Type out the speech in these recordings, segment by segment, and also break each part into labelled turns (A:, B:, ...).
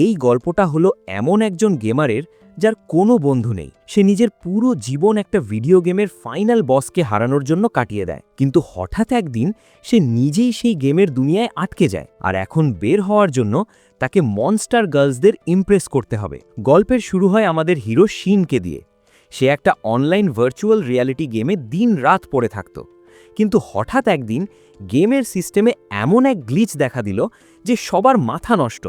A: এই গল্পটা হলো এমন একজন গেমারের যার কোনো বন্ধু নেই। সে নিজের পুরো জীবন একটা ভিডিও গেমের ফাইনাল বসকে হারানোর জন্য কাটিয়ে দেয়, কিন্তু হঠাৎ একদিন সে নিজেই সেই গেমের দুনিয়ায় আটকে যায়, আর এখন বের হওয়ার জন্য তাকে মনস্টার গার্লসদের ইমপ্রেস করতে হবে। গল্পের শুরু হয় আমাদের হিরো শিনকে দিয়ে। সে একটা অনলাইন ভার্চুয়াল রিয়ালিটি গেমে দিন-রাত পড়ে থাকত, কিন্তু হঠাৎ একদিন গেমের সিস্টেমে এমন এক গ্লিচ দেখা দিল যে সবার মাথা নষ্ট।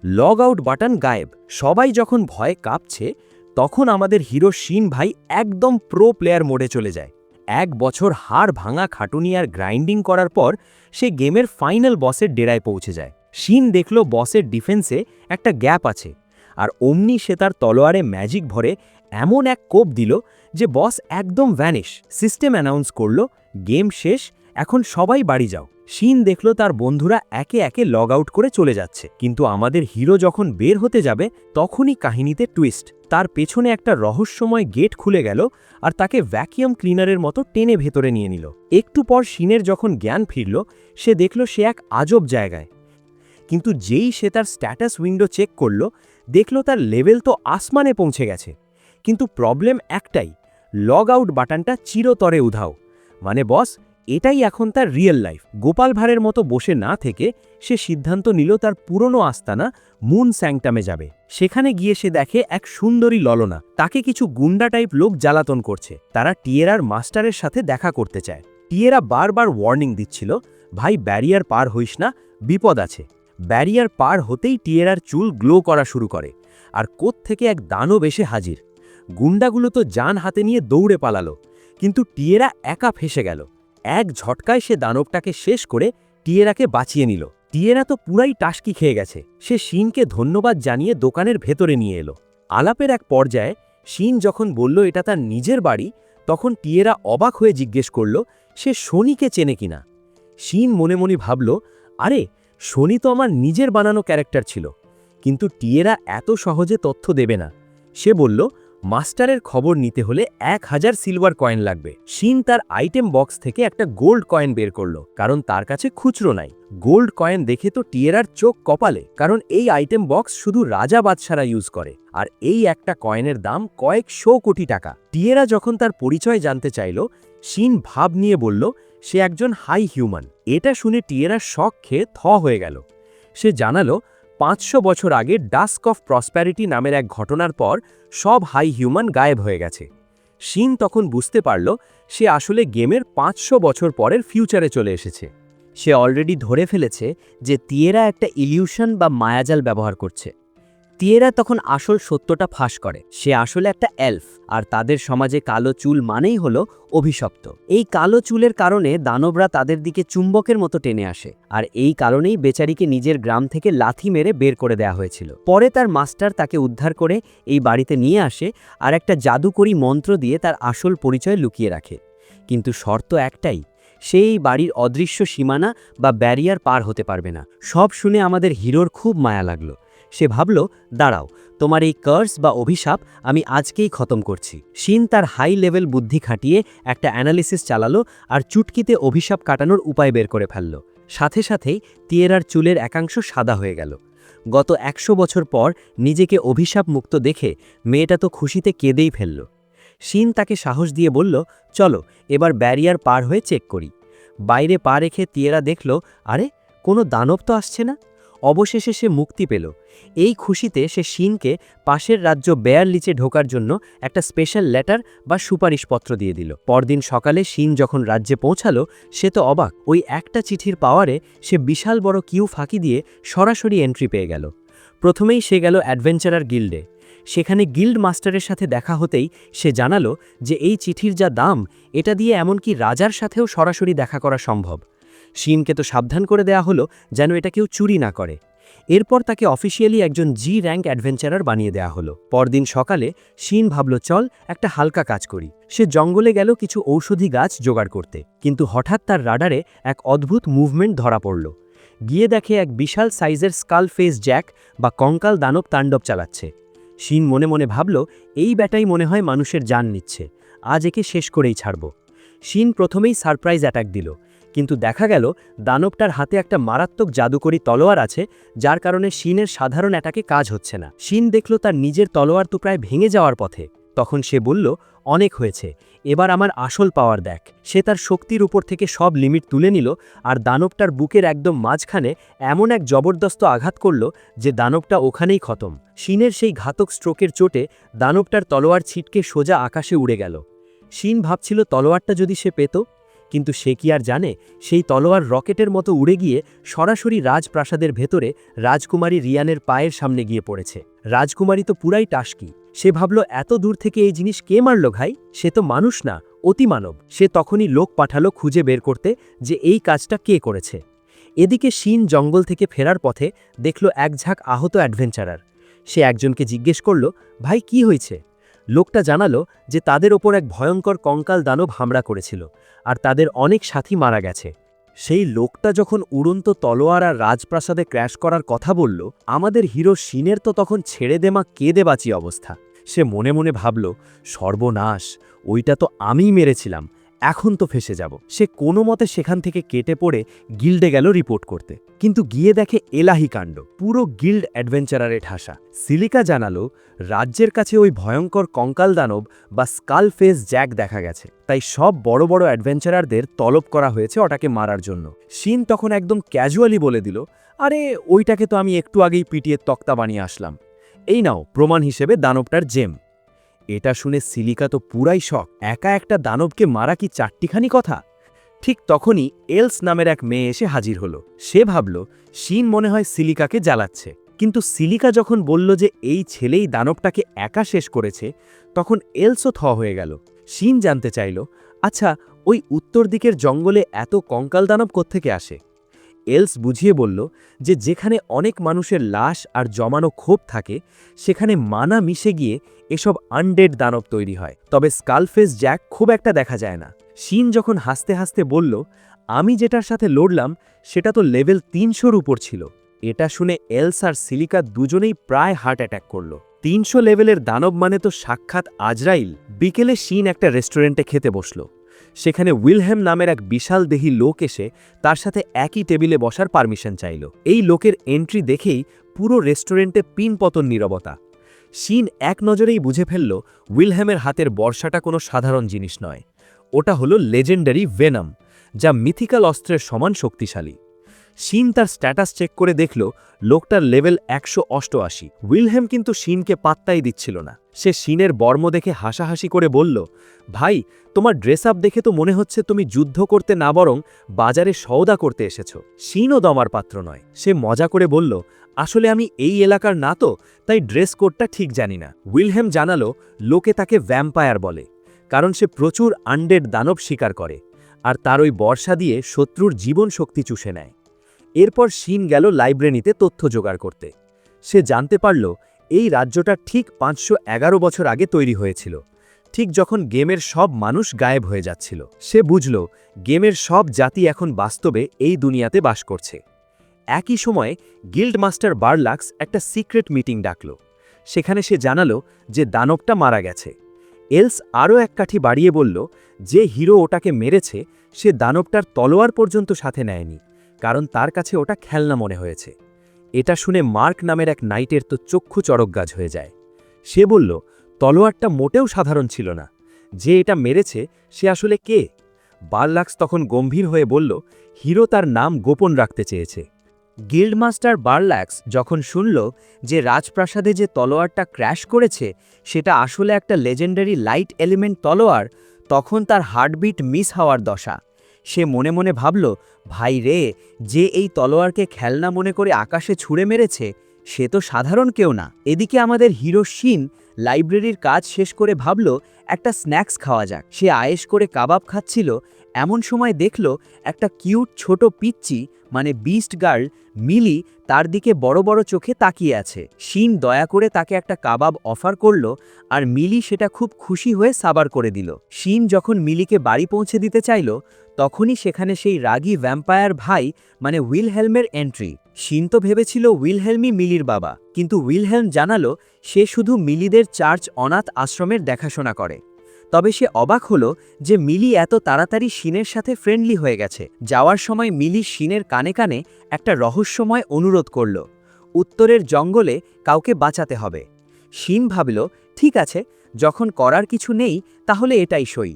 A: লগ আউট বাটন গায়েব। সবাই যখন ভয়ে কাঁপছে, তখন আমাদের হিরো শিন ভাই একদম প্রো প্লেয়ার মোডে চলে যায়। 1 বছর হাড় ভাঙা খাটুনি আর গ্রাইন্ডিং করার পর সে গেমের ফাইনাল বসের ডেরায় পৌঁছে যায়। শিন দেখল বসের ডিফেন্সে একটা গ্যাপ আছে, আর অমনি সে তার তলোয়ারে ম্যাজিক ভরে এমন এক কোপ দিল যে বস একদম ভ্যানিশ। সিস্টেম অ্যানাউন্স করল, গেম শেষ, এখন সবাই বাড়ি যাও। শিন দেখল তার বন্ধুরা একে একে লগ আউট করে চলে যাচ্ছে, কিন্তু আমাদের হিরো যখন বের হতে যাবে তখনই কাহিনীতে টুইস্ট। তার পেছনে একটা রহস্যময় গেট খুলে গেল আর তাকে ভ্যাকিয়াম ক্লিনারের মতো টেনে ভেতরে নিয়ে নিল। একটু পর শিনের যখন জ্ঞান ফিরল, সে দেখল সে এক আজব জায়গায়। কিন্তু যেই সে তার স্ট্যাটাস উইন্ডো চেক করল, দেখল তার লেভেল তো আসমানে পৌঁছে গেছে, কিন্তু প্রবলেম একটাই, লগ আউট বাটনটা চিরতরে উধাও। মানে বস, এটাই এখন তার রিয়েল লাইফ। গোপাল ভাঁড়ের মতো বসে না থেকে সে সিদ্ধান্ত নিল তার পুরনো আস্তানা মুন স্যাংটামে যাবে। সেখানে গিয়ে সে দেখে এক সুন্দরী ললনা, তাকে কিছু গুন্ডা টাইপ লোক জ্বালাতন করছে। তারা টিয়েরার মাস্টারের সাথে দেখা করতে চায়। টিয়েরা বারবার ওয়ার্নিং দিচ্ছিল, ভাই ব্যারিয়ার পার হইস না, বিপদ আছে। ব্যারিয়ার পার হতেই টিয়েরার চুল গ্লো করা শুরু করে, আর কোত্থেকে এক দানব এসে হাজির। গুন্ডাগুলো তো জান হাতে নিয়ে দৌড়ে পালালো, কিন্তু টিয়েরা একা ফেসে গেল। এক ঝটকায় সে দানবটাকে শেষ করে টিয়েরাকে বাঁচিয়ে নিল। টিয়েরা তো পুরাই টাসকি খেয়ে গেছে। সে শিনকে ধন্যবাদ জানিয়ে দোকানের ভেতরে নিয়ে এলো। আলাপের এক পর্যায়ে শিন যখন বলল এটা তার নিজের বাড়ি, তখন টিয়েরা অবাক হয়ে জিজ্ঞেস করল সে শনিকে চেনে কিনা। শিন মনে মনে ভাবল, আরে শনি তো আমার নিজের বানানো ক্যারেক্টার ছিল। কিন্তু টিয়েরা এত সহজে তথ্য দেবে না। সে বলল, মাস্টারের খবর নিতে হলে 1000 সিলভার কয়েন লাগবে। শিন তার আইটেম বক্স থেকে একটা গোল্ড কয়েন বের করল, কারণ তার কাছে খুচরো নাই। গোল্ড কয়েন দেখে তো টিয়েরার চোখ কপালে, কারণ এই আইটেম বক্স শুধু রাজা বাদশারা ইউজ করে, আর এই একটা কয়েনের দাম কয়েকশো কোটি টাকা। টিয়েরা যখন তার পরিচয় জানতে চাইল, শিন ভাব নিয়ে বলল সে একজন হাই হিউম্যান। এটা শুনে টিয়েরা শক খেয়ে থ হয়ে গেল। সে জানালো 500 বছর আগে ডাস্ক অফ প্রসপ্যারিটি নামের এক ঘটনার পর সব হাই হিউম্যান গায়েব হয়ে গেছে। শিন তখন বুঝতে পারল সে আসলে গেমের 500 বছর পরের ফিউচারে চলে এসেছে। সে অলরেডি ধরে ফেলেছে যে টিয়েরা একটা ইলিউশন বা মায়াজাল ব্যবহার করছে। টিয়েরা তখন আসল সত্যটা ফাঁস করে, সে আসলে একটা এলফ, আর তাদের সমাজে কালো চুল মানেই হলো অভিশপ্ত। এই কালো চুলের কারণে দানবরা তাদের দিকে চুম্বকের মতো টেনে আসে, আর এই কারণেই বেচারিকে নিজের গ্রাম থেকে লাথি মেরে বের করে দেয়া হয়েছিল। পরে তার মাস্টার তাকে উদ্ধার করে এই বাড়িতে নিয়ে আসে আর একটা জাদুকরি মন্ত্র দিয়ে তার আসল পরিচয় লুকিয়ে রাখে। কিন্তু শর্ত একটাই, সে এই বাড়ির অদৃশ্য সীমানা বা ব্যারিয়ার পার হতে পারবে না। সব শুনে আমাদের হিরোর খুব মায়া লাগলো। সে ভাবল, দাঁড়াও, তোমার এই কার্স বা অভিশাপ আমি আজকেই খতম করছি। শিন তার হাই লেভেল বুদ্ধি খাটিয়ে একটা অ্যানালিসিস চালালো আর চুটকিতে অভিশাপ কাটানোর উপায় বের করে ফেলল। সাথে সাথেই টিয়েরার চুলের একাংশ সাদা হয়ে গেল। গত 100 বছর পর নিজেকে অভিশাপ মুক্ত দেখে মেয়েটা তো খুশিতে কেঁদেই ফেলল। শিন তাকে সাহস দিয়ে বলল, চলো এবার ব্যারিয়ার পার হয়ে চেক করি। বাইরে পা রেখে টিয়েরা দেখল, আরে কোনো দানব তো আসছে না। অবশেষে সে মুক্তি পেল। এই খুশিতে সে শিনকে পাশের রাজ্য বেয়ার লিচে ঢোকার জন্য একটা স্পেশাল লেটার বা সুপারিশপত্র দিয়ে দিল। পরদিন সকালে শিন যখন রাজ্যে পৌঁছালো, সে তো অবাক। ওই একটা চিঠির পাওয়ারে সে বিশাল বড় কিউ ফাঁকি দিয়ে সরাসরি এন্ট্রি পেয়ে গেল। প্রথমেই সে গেল অ্যাডভেঞ্চারার গিল্ডে। সেখানে গিল্ড মাস্টারের সাথে দেখা হতেই সে জানালো যে এই চিঠির যা দাম, এটা দিয়ে এমনকি রাজার সাথেও সরাসরি দেখা করা সম্ভব। শিনকে তো সাবধান করে দেয়া হলো যেন এটা কেউ চুরি না করে। এরপর তাকে অফিসিয়ালি একজন জি র্যাঙ্ক অ্যাডভেঞ্চারার বানিয়ে দেয়া হলো। পরদিন সকালে শিন ভাবল, চল একটা হালকা কাজ করি। সে জঙ্গলে গেল কিছু ঔষধি গাছ জোগাড় করতে, কিন্তু হঠাৎ তার রাডারে এক অদ্ভুত মুভমেন্ট ধরা পড়ল। গিয়ে দেখে এক বিশাল সাইজের স্কাল ফেস জ্যাক বা কঙ্কাল দানব তাণ্ডব চালাচ্ছে। শিন মনে মনে ভাবল, এই ব্যাটাই মনে হয় মানুষের জান নিচ্ছে, আজ একে শেষ করেই ছাড়ব। শিন প্রথমেই সারপ্রাইজ অ্যাটাক দিল, কিন্তু দেখা গেল দানবটার হাতে একটা মারাত্মক জাদুকরী তলোয়ার আছে, যার কারণে শিনের সাধারণ অ্যাটাকে কাজ হচ্ছে না। শিন দেখল তার নিজের তলোয়ার তো প্রায় ভেঙে যাওয়ার পথে। তখন সে বলল, অনেক হয়েছে, এবার আমার আসল পাওয়ার দেখ। সে তার শক্তির উপর থেকে সব লিমিট তুলে নিল আর দানবটার বুকের একদম মাঝখানে এমন এক জবরদস্ত আঘাত করল যে দানবটা ওখানেই খতম। শিনের সেই ঘাতক স্ট্রোকের চোটে দানবটার তলোয়ার ছিটকে সোজা আকাশে উড়ে গেল। শিন ভাবছিল তলোয়ারটা যদি সে পেত, কিন্তু সে কি আর জানে সেই তলোয়ার রকেটের মতো উড়ে গিয়ে সরাসরি রাজপ্রাসাদের ভেতরে রাজকুমারী রিয়ানের পায়ের সামনে গিয়ে পড়েছে। রাজকুমারী তো পুরাই টাসকি। সে ভাবল, এত দূর থেকে এই জিনিস কে মারল ভাই? সে তো মানুষ না, অতিমানব। সে তখনই লোক পাঠালো খুঁজে বের করতে যে এই কাজটা কে করেছে। এদিকে শিন জঙ্গল থেকে ফেরার পথে দেখল এক ঝাঁক আহত অ্যাডভেঞ্চারার। সে একজনকে জিজ্ঞেস করল, ভাই কি হয়েছে? লোকটা জানালো যে তাদের ওপর এক ভয়ঙ্কর কঙ্কাল দানব হামলা করেছিল আর তাদের অনেক সাথী মারা গেছে। সেই লোকটা যখন উড়ন্ত তলোয়ার আর রাজপ্রাসাদে ক্র্যাশ করার কথা বলল, আমাদের হিরো শিনের তো তখন ছেড়ে দেমা কেঁদে বাঁচি অবস্থা। সে মনে মনে ভাবল, সর্বনাশ, ওইটা তো আমিই মেরেছিলাম, এখন তো ফেসে যাব। সে কোনো মতে সেখান থেকে কেটে পড়ে গিল্ডে গেল রিপোর্ট করতে, কিন্তু গিয়ে দেখে এলাহি কাণ্ড, পুরো গিল্ড অ্যাডভেঞ্চারারে ঠাসা। সিলিকা জানালো রাজ্যের কাছে ওই ভয়ঙ্কর কঙ্কাল দানব বা স্কাল ফেস জ্যাক দেখা গেছে, তাই সব বড় বড় অ্যাডভেঞ্চারারদের তলব করা হয়েছে ওটাকে মারার জন্য। শিন তখন একদম ক্যাজুয়ালি বলে দিল, আরে ওইটাকে তো আমি একটু আগেই পিটিয়ে তক্তা বানিয়ে আসলাম, এই নাও প্রমাণ হিসেবে দানবটার জেম। এটা শুনে সিলিকা তো পুরাই শক, একা একটা দানবকে মারা কি চারটিখানি কথা। ঠিক তখনই এলস নামের এক মেয়ে এসে হাজির হলো। সে ভাবল শিন মনে হয় সিলিকাকে জ্বালাচ্ছে, কিন্তু সিলিকা যখন বলল যে এই ছেলেই দানবটাকে একা শেষ করেছে, তখন এলসও থ হয়ে গেল। শিন জানতে চাইল, আচ্ছা ওই উত্তর দিকের জঙ্গলে এত কঙ্কাল দানব কোত্থেকে আসে? এলস বুঝিয়ে বলল যে যেখানে অনেক মানুষের লাশ আর জমানো ক্ষোভ থাকে, সেখানে মানা মিশে গিয়ে এসব আনডেড দানব তৈরি হয়, তবে স্কালফেস জ্যাক খুব একটা দেখা যায় না। শিন যখন হাসতে হাসতে বলল, আমি যেটার সাথে লড়লাম সেটা তো লেভেল ৩০০-র উপর ছিল। এটা শুনে এলস আর সিলিকা দুজনেই প্রায় হার্ট অ্যাটাক করল। ৩০০ লেভেলের দানব মানে তো সাক্ষাৎ আজরাইল। বিকেলে শিন একটা রেস্টুরেন্টে খেতে বসল। সেখানে উইলহেম নামের এক বিশাল দেহী লোক এসে তার সাথে একই টেবিলে বসার পারমিশন চাইল। এই লোকের এন্ট্রি দেখেই পুরো রেস্টুরেন্টে পিনপতন নীরবতা। শিন এক নজরেই বুঝে ফেলল উইলহেমের হাতের বর্ষাটা কোনো সাধারণ জিনিস নয়, ওটা হলো লেজেন্ডারি ভেনাম, যা মিথিক্যাল অস্ত্রের সমান শক্তিশালী। শিন তার স্ট্যাটাস চেক করে দেখল লোকটার লেভেল ১৮৮। উইলহেম কিন্তু শিনকে পাত্তাই দিচ্ছিল না। সে শিনের বর্ম দেখে হাসাহাসি করে বলল, ভাই তোমার ড্রেস আপ দেখে তো মনে হচ্ছে তুমি যুদ্ধ করতে না বরং বাজারে সওদা করতে এসেছো। শিনও দমার পাত্র নয়। সে মজা করে বলল, আসলে আমি এই এলাকার না তো, তাই ড্রেস কোডটা ঠিক জানি না। উইলহেম জানালো লোকে তাকে ভ্যাম্পায়ার বলে, কারণ সে প্রচুর আনডেড দানব শিকার করে আর তার ওই বর্ষা দিয়ে শত্রুর জীবন শক্তি চুষে নেয়। এরপর শিন গেল লাইব্রেরিতে তথ্য জোগাড় করতে। সে জানতে পারল এই রাজ্যটা ঠিক ৫১১ বছর আগে তৈরি হয়েছিল, ঠিক যখন গেমের সব মানুষ গায়েব হয়ে যাচ্ছিল। সে বুঝল গেমের সব জাতি এখন বাস্তবে এই দুনিয়াতে বাস করছে। একই সময়ে গিল্ড মাস্টার বারলাক্স একটা সিক্রেট মিটিং ডাকল। সেখানে সে জানালো যে দানবটা মারা গেছে। এলস আরও এক কাঠি বাড়িয়ে বলল যে হিরো ওটাকে মেরেছে সে দানবটার তলোয়ার পর্যন্ত সাথে নেয়নি, কারণ তার কাছে ওটা খেলনা মনে হয়েছে। এটা শুনে মার্ক নামের এক নাইটের তো চক্ষু চড়কগাছ হয়ে যায়। সে বলল তলোয়ারটা মোটেও সাধারণ ছিল না, যে এটা মেরেছে সে আসলে কে? বারলাক্স তখন গম্ভীর হয়ে বলল হিরো তার নাম গোপন রাখতে চেয়েছে। গিল্ডমাস্টার বারলাক্স যখন শুনল যে রাজপ্রাসাদে যে তলোয়ারটা ক্র্যাশ করেছে সেটা আসলে একটা লেজেন্ডারি লাইট এলিমেন্ট তলোয়ার, তখন তার হার্টবিট মিস হওয়ার দশা। সে মনে মনে ভাবল, ভাই রে, যে এই তলোয়ারকে খেলনা মনে করে আকাশে ছুঁড়ে মেরেছে সে তো সাধারণ কেউ না। এদিকে আমাদের হিরো শিন লাইব্রেরির কাজ শেষ করে ভাবল একটা স্ন্যাক্স খাওয়া যাক। সে আয়েশ করে কাবাব খাচ্ছিল, এমন সময় দেখল একটা কিউট ছোট পিচ্চি মানে বিস্ট গার্ল মিলি তার দিকে বড় বড় চোখে তাকিয়ে আছে। শিন দয়া করে তাকে একটা কাবাব অফার করল আর মিলি সেটা খুব খুশি হয়ে সাবার করে দিল। শিন যখন মিলিকে বাড়ি পৌঁছে দিতে চাইল, তখনই সেখানে সেই রাগী ভ্যাম্পায়ার ভাই মানে উইলহেলমের এন্ট্রি। শিন তো ভেবেছিল উইলহেলমই মিলির বাবা, কিন্তু উইলহেলম জানালো সে শুধু মিলিদের চার্চ অনাথ আশ্রমের দেখাশোনা করে। তবে সে অবাক হলো যে মিলি এত তাড়াতাড়ি শিনের সাথে ফ্রেন্ডলি হয়ে গেছে। যাওয়ার সময় মিলি শিনের কানে কানে একটা রহস্যময় অনুরোধ করল, উত্তরের জঙ্গলে কাউকে বাঁচাতে হবে। শিন ভাবল, ঠিক আছে, যখন করার কিছু নেই তাহলে এটাই সই।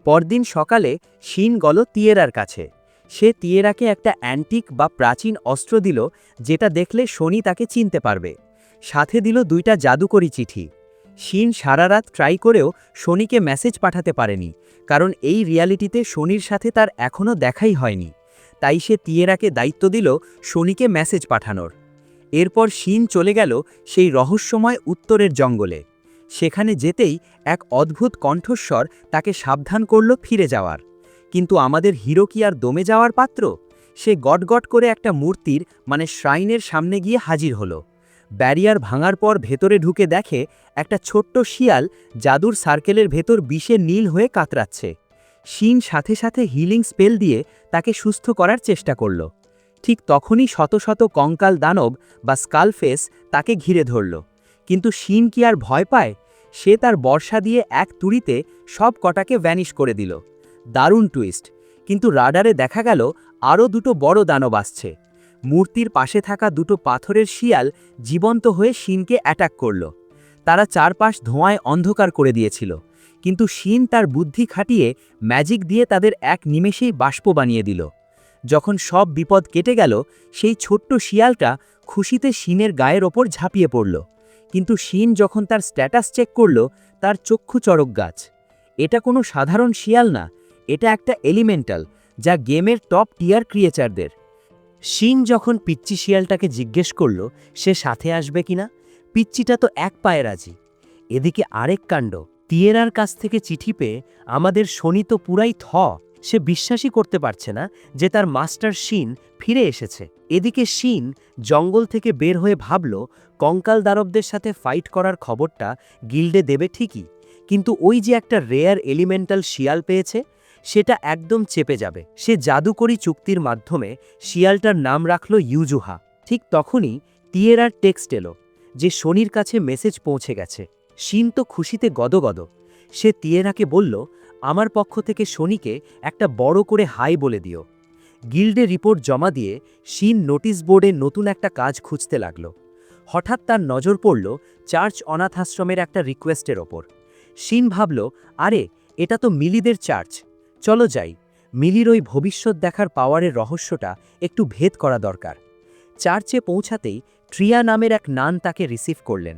A: পরদিন সকালে শিন গেল তিয়ারার কাছে। সে তিয়ারাকে একটা অ্যান্টিক বা প্রাচীন অস্ত্র দিল, যেটা দেখলে শনি তাকে চিনতে পারবে। সাথে দিল 2টা জাদুকরি চিঠি। শিন সারা রাত ট্রাই করেও শনিকে মেসেজ পাঠাতে পারেনি, কারণ এই রিয়ালিটিতে শনির সাথে তার এখনও দেখাই হয়নি। তাই সে তিয়ারাকে দায়িত্ব দিল শনিকে মেসেজ পাঠানোর। এরপর শিন চলে গেল সেই রহস্যময় উত্তরের জঙ্গলে। সেখানে যেতেই এক অদ্ভুত কণ্ঠস্বর তাকে সাবধান করল ফিরে যাওয়ার। কিন্তু আমাদের হিরো কি আর দমে যাওয়ার পাত্র? সে গটগট করে একটা মূর্তির শ্রাইনের সামনে গিয়ে হাজির হলো। ব্যারিয়ার ভাঙার পর ভেতরে ঢুকে দেখে একটা ছোট্ট শিয়াল জাদুর সার্কেলের ভেতর বিষে নীল হয়ে কাতরাচ্ছে। শিন সাথে সাথে হিলিং স্পেল দিয়ে তাকে সুস্থ করার চেষ্টা করল। ঠিক তখনই শত শত কঙ্কাল দানব বা স্কালফেস তাকে ঘিরে ধরল। কিন্তু শিন কি আর ভয় পায়? সে তার বর্ষা দিয়ে এক তুড়িতে সব কটাকে ভ্যানিশ করে দিল। দারুণ টুইস্ট! কিন্তু রাডারে দেখা গেল আরও 2টো বড় দানব আসছে। মূর্তির পাশে থাকা 2টো পাথরের শিয়াল জীবন্ত হয়ে শিনকে অ্যাটাক করল। তারা চারপাশ ধোঁয়ায় অন্ধকার করে দিয়েছিল, কিন্তু শিন তার বুদ্ধি খাটিয়ে ম্যাজিক দিয়ে তাদের এক নিমেষেই বাষ্প বানিয়ে দিল। যখন সব বিপদ কেটে গেল, সেই ছোট্ট শিয়ালটা খুশিতে শিনের গায়ের ওপর ঝাঁপিয়ে পড়ল। কিন্তু শিন যখন তার স্ট্যাটাস চেক করল, তার চক্ষু চড়ক গাছ। এটা কোনো সাধারণ শিয়াল না, এটা একটা এলিমেন্টাল, যা গেমের টপ টিয়ার ক্রিয়েচারদের। শিন যখন পিচ্চি শিয়ালটাকে জিজ্ঞেস করল সে সাথে আসবে কিনা, পিচ্চিটা তো এক পায়ে রাজি। এদিকে আরেক কাণ্ড, তিয়ারার কাছ থেকে চিঠি পেয়ে আমাদের শনি তো পুরাই সে বিশ্বাসই করতে পারছে না যে তার মাস্টার শিন ফিরে এসেছে। এদিকে শিন জঙ্গল থেকে বের হয়ে ভাবল কঙ্কাল দানবদের সাথে ফাইট করার খবরটা গিল্ডে দেবে ঠিকই, কিন্তু ওই যে একটা রেয়ার এলিমেন্টাল শিয়াল পেয়েছে, সেটা একদম চেপে যাবে। সে জাদুকরি চুক্তির মাধ্যমে শিয়ালটার নাম রাখল ইউজুহা। ঠিক তখনই তিয়ারার টেক্সট এলো যে শনির কাছে মেসেজ পৌঁছে গেছে। শিন তো খুশিতে গদগদ। সে তিয়ারাকে বলল, আমার পক্ষ থেকে শনিকে একটা বড় করে হাই বলে দিও। গিল্ডে রিপোর্ট জমা দিয়ে শিন নোটিশ বোর্ডে নতুন একটা কাজ খুঁজতে লাগল। হঠাৎ তার নজর পড়ল চার্চ অনাথাশ্রমের একটা রিকোয়েস্টের ওপর। শিন ভাবল, আরে এটা তো মিলিদের চার্চ, চলো যাই। মিলির ওই ভবিষ্যৎ দেখার পাওয়ারের রহস্যটা একটু ভেদ করা দরকার। চার্চে পৌঁছাতেই ট্রিয়া নামের এক নান তাকে রিসিভ করলেন।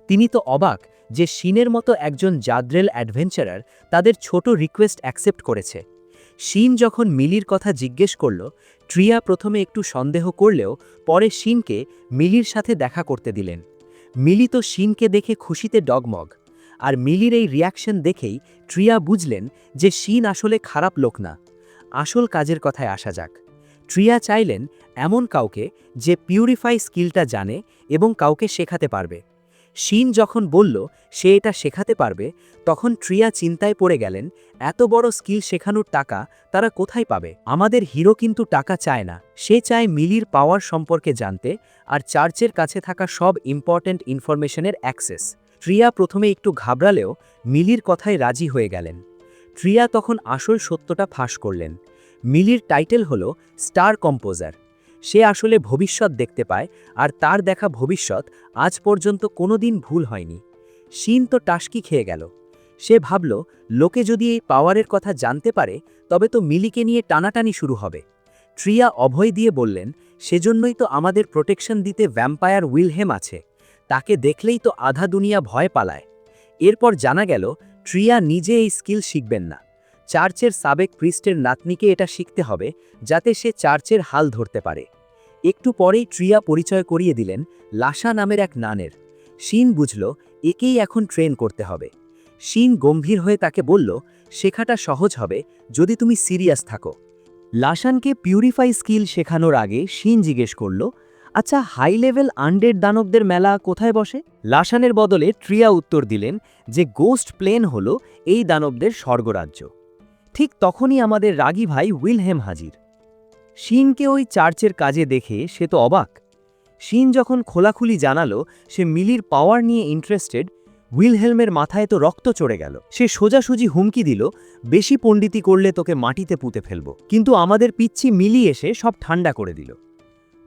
A: তিনি তো অবাক যে শিনের মতো একজন জাদ্রেল অ্যাডভেঞ্চারার তাদের ছোট রিকোয়েস্ট অ্যাকসেপ্ট করেছে। শিন যখন মিলির কথা জিজ্ঞেস করল, ট্রিয়া প্রথমে একটু সন্দেহ করলেও পরে শিনকে মিলির সাথে দেখা করতে দিলেন। মিলি তো শিনকে দেখে খুশিতে ডগমগ। আর মিলির এই রিয়াকশন দেখেই ট্রিয়া বুঝলেন যে শিন আসলে খারাপ লোক না। আসল কাজের কথায় আসা যাক। ট্রিয়া চাইলেন এমন কাউকে যে পিউরিফাই স্কিলটা জানে এবং কাউকে শেখাতে পারবে। শিন যখন বলল সে এটা শেখাতে পারবে, তখন ট্রিয়া চিন্তায় পড়ে গেলেন এত বড় স্কিল শেখানোর টাকা তারা কোথায় পাবে। আমাদের হিরো কিন্তু টাকা চায় না, সে চায় মিলির পাওয়ার সম্পর্কে জানতে আর চার্চের কাছে থাকা সব ইম্পর্ট্যান্ট ইনফরমেশনের অ্যাক্সেস। ট্রিয়া প্রথমে একটু ঘাবড়ালেও মিলির কথায় রাজি হয়ে গেলেন। ট্রিয়া তখন আসল সত্যটা ফাঁস করলেন। মিলির টাইটেল হলো স্টার কম্পোজার। সে আসলে ভবিষ্যৎ দেখতে পায়, আর তার দেখা ভবিষ্যৎ আজ পর্যন্ত কোনোদিন ভুল হয়নি। শিন তো টাসকি খেয়ে গেল। সে ভাবল লোকে যদি এই পাওয়ারের কথা জানতে পারে তবে তো মিলিকে নিয়ে টানাটানি শুরু হবে। ট্রিয়া অভয় দিয়ে বললেন, সেজন্যই তো আমাদের প্রোটেকশন দিতে ভ্যাম্পায়ার উইলহেম আছে, তাকে দেখলেই তো আধা দুনিয়া ভয় পালায়। এরপর জানা গেল ট্রিয়া নিজে এই স্কিল শিখবেন না, চার্চের সাবেক প্রিস্টের নাতনিকে এটা শিখতে হবে যাতে সে চার্চের হাল ধরতে পারে। একটু পরেই ট্রিয়া পরিচয় করিয়ে দিলেন লাসা নামের এক নানের। শিন বুঝল একেই এখন ট্রেন করতে হবে। শিন গম্ভীর হয়ে তাকে বলল, শেখাটা সহজ হবে যদি তুমি সিরিয়াস থাকো। লাসানকে পিউরিফাই স্কিল শেখানোর আগে শিন জিজ্ঞেস করল, আচ্ছা হাই লেভেল আনডেড দানবদের মেলা কোথায় বসে? লাসানের বদলে ট্রিয়া উত্তর দিলেন যে গোস্ট প্লেন হল এই দানবদের স্বর্গরাজ্য। ঠিক তখনই আমাদের রাগী ভাই উইলহেম হাজির। শিনকে ওই চার্চের কাজে দেখে সে তো অবাক। শিন যখন খোলাখুলি জানালো সে মিলির পাওয়ার নিয়ে ইন্টারেস্টেড, উইলহেলমের মাথায় তো রক্ত চড়ে গেল। সে সোজাসুজি হুমকি দিল, বেশি পণ্ডিতি করলে তোকে মাটিতে পুঁতে ফেলব। কিন্তু আমাদের পিচ্ছি মিলি এসে সব ঠান্ডা করে দিল।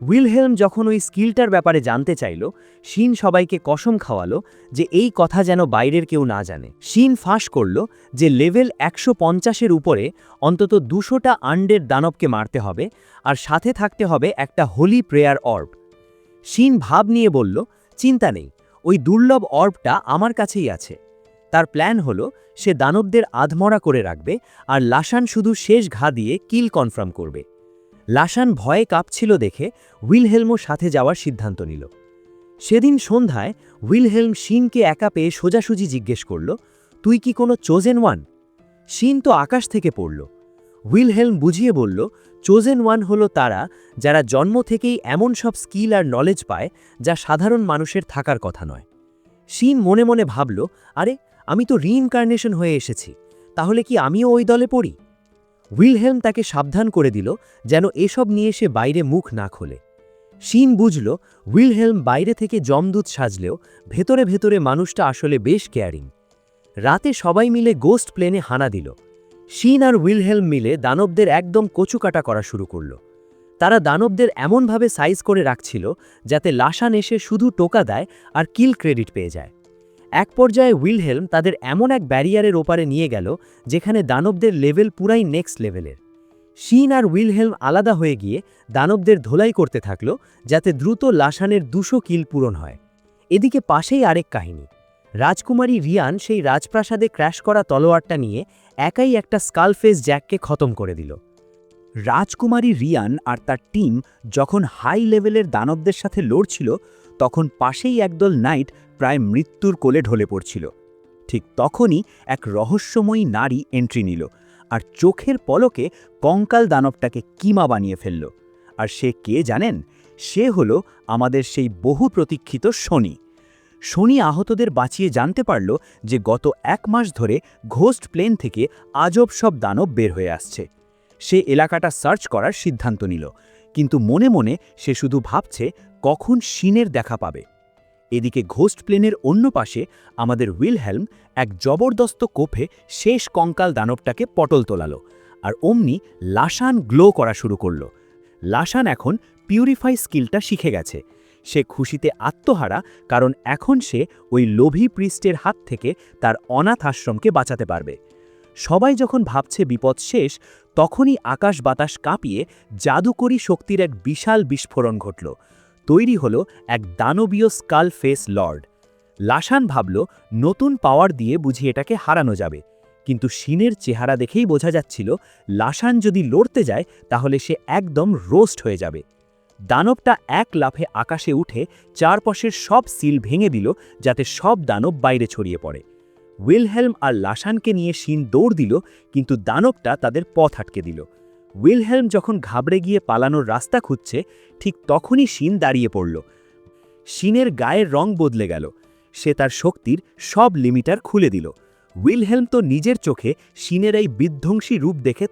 A: উইলহেলম যখন ওই স্কিলটার ব্যাপারে জানতে চাইল, শিন সবাইকে কসম খাওয়ালো যে এই কথা যেন বাইরের কেউ না জানে। শিন ফাঁস করল যে লেভেল 150-এর উপরে অন্তত 200টা আন্ডের দানবকে মারতে হবে, আর সাথে থাকতে হবে একটা হোলি প্রেয়ার অর্ব। শিন ভাব নিয়ে বলল, চিন্তা নেই, ওই দুর্লভ অর্বটা আমার কাছেই আছে। তার প্ল্যান হলো সে দানবদের আধমরা করে রাখবে, আর লাসান শুধু শেষ ঘা দিয়ে কিল কনফার্ম করবে। লাসান ভয়ে কাঁপছিল দেখে উইলহেলমও সাথে যাওয়ার সিদ্ধান্ত নিল। সেদিন সন্ধ্যায় উইলহেলম শিনকে একা পেয়ে সোজাসুজি জিজ্ঞেস করল, তুই কি কোনো চোজেন ওয়ান? শিন তো আকাশ থেকে পড়ল। উইলহেলম বুঝিয়ে বলল, চোজেন ওয়ান হলো তারা যারা জন্ম থেকেই এমন সব স্কিল আর নলেজ পায় যা সাধারণ মানুষের থাকার কথা নয়। শিন মনে মনে ভাবল, আরে আমি তো রিইনকার্নেশন হয়ে এসেছি, তাহলে কি আমিও ওই দলে পড়ি? উইলহেলম তাকে সাবধান করে দিল যেন এসব নিয়ে সে বাইরে মুখ না খোলে। শিন বুঝল উইলহেলম বাইরে থেকে জমদূত সাজলেও ভেতরে ভেতরে মানুষটা আসলে বেশ কেয়ারিং। রাতে সবাই মিলে গোস্ট প্লেনে হানা দিল। শিন আর উইলহেলম মিলে দানবদের একদম কচুকাটা করা শুরু করল। তারা দানবদের এমনভাবে সাইজ করে রাখছিল যাতে লাসান এসে শুধু টোকা দেয় আর কিল ক্রেডিট পেয়ে যায়। এক পর্যায়ে উইলহেলম তাদের এমন এক ব্যারিয়ারের ওপারে নিয়ে গেল যেখানে দানবদের লেভেল পুরাই নেক্সট লেভেলের। শিন আর উইলহেলম আলাদা হয়ে গিয়ে দানবদের ধোলাই করতে থাকল যাতে দ্রুত লাসানের 200 কিল পূরণ হয়। এদিকে পাশেই আরেক কাহিনী। রাজকুমারী রিয়ান সেই রাজপ্রাসাদে ক্র্যাশ করা তলোয়ারটা নিয়ে একাই একটা স্কালফেস জ্যাককে খতম করে দিল।
B: রাজকুমারী রিয়ান আর তার টিম যখন হাই লেভেলের দানবদের সাথে লড়ছিল, তখন পাশেই একদল নাইট প্রায় মৃত্যুর কোলে ঢলে পড়ছিল। ঠিক তখনই এক রহস্যময়ী নারী এন্ট্রি নিল আর চোখের পলকে কঙ্কাল দানবটাকে কিমা বানিয়ে ফেলল। আর সে কে জানেন? সে হলো আমাদের সেই বহু প্রতীক্ষিত শনি। শনি আহতদের বাঁচিয়ে জানতে পারল যে গত 1 মাস ধরে ঘোস্ট প্লেন থেকে আজব সব দানব বের হয়ে আসছে। সে এলাকাটা সার্চ করার সিদ্ধান্ত নিল, কিন্তু মনে মনে সে শুধু ভাবছে কখন শিনের দেখা পাবে। এদিকে ঘোস্ট প্লেনের অন্য পাশে আমাদের উইলহেলম এক জবরদস্ত কোপে শেষ কঙ্কাল দানবটাকে পটল তোলালো, আর অমনি লাসান গ্লো করা শুরু করল। লাসান এখন পিউরিফাই স্কিলটা শিখে গেছে। সে খুশিতে আত্মহারা, কারণ এখন সে ওই লোভী প্রিস্টের হাত থেকে তার অনাথ আশ্রমকে বাঁচাতে পারবে। সবাই যখন ভাবছে বিপদ শেষ, তখনই আকাশ বাতাস কাঁপিয়ে জাদুকরী শক্তির এক বিশাল বিস্ফোরণ ঘটল। তৈরি হলো এক দানবীয় স্কাল ফেস লর্ড। লাসান ভাবল নতুন পাওয়ার দিয়ে বুঝি এটাকে হারানো যাবে, কিন্তু শিনের চেহারা দেখেই বোঝা যাচ্ছিল লাসান যদি লড়তে যায় তাহলে সে একদম রোস্ট হয়ে যাবে। দানবটা এক লাফে আকাশে উঠে চারপাশের সব সিল ভেঙে দিল যাতে সব দানব বাইরে ছড়িয়ে পড়ে। উইলহেলম আর লাসানকে নিয়ে শিন দৌড় দিল, কিন্তু দানবটা তাদের পথ আটকে দিল। উইলহেলম যখন ঘাবড়ে গিয়ে পালানোর রাস্তা খুঁজছে, ঠিক তখনই শিন দাঁড়িয়ে পড়ল। শিনের গায়ের রং বদলে গেল। সে তার শক্তির সব লিমিটার খুলে দিল। উইলহেলম তো নিজের চোখে শিনের এই বিধ্বংসী রূপ দেখে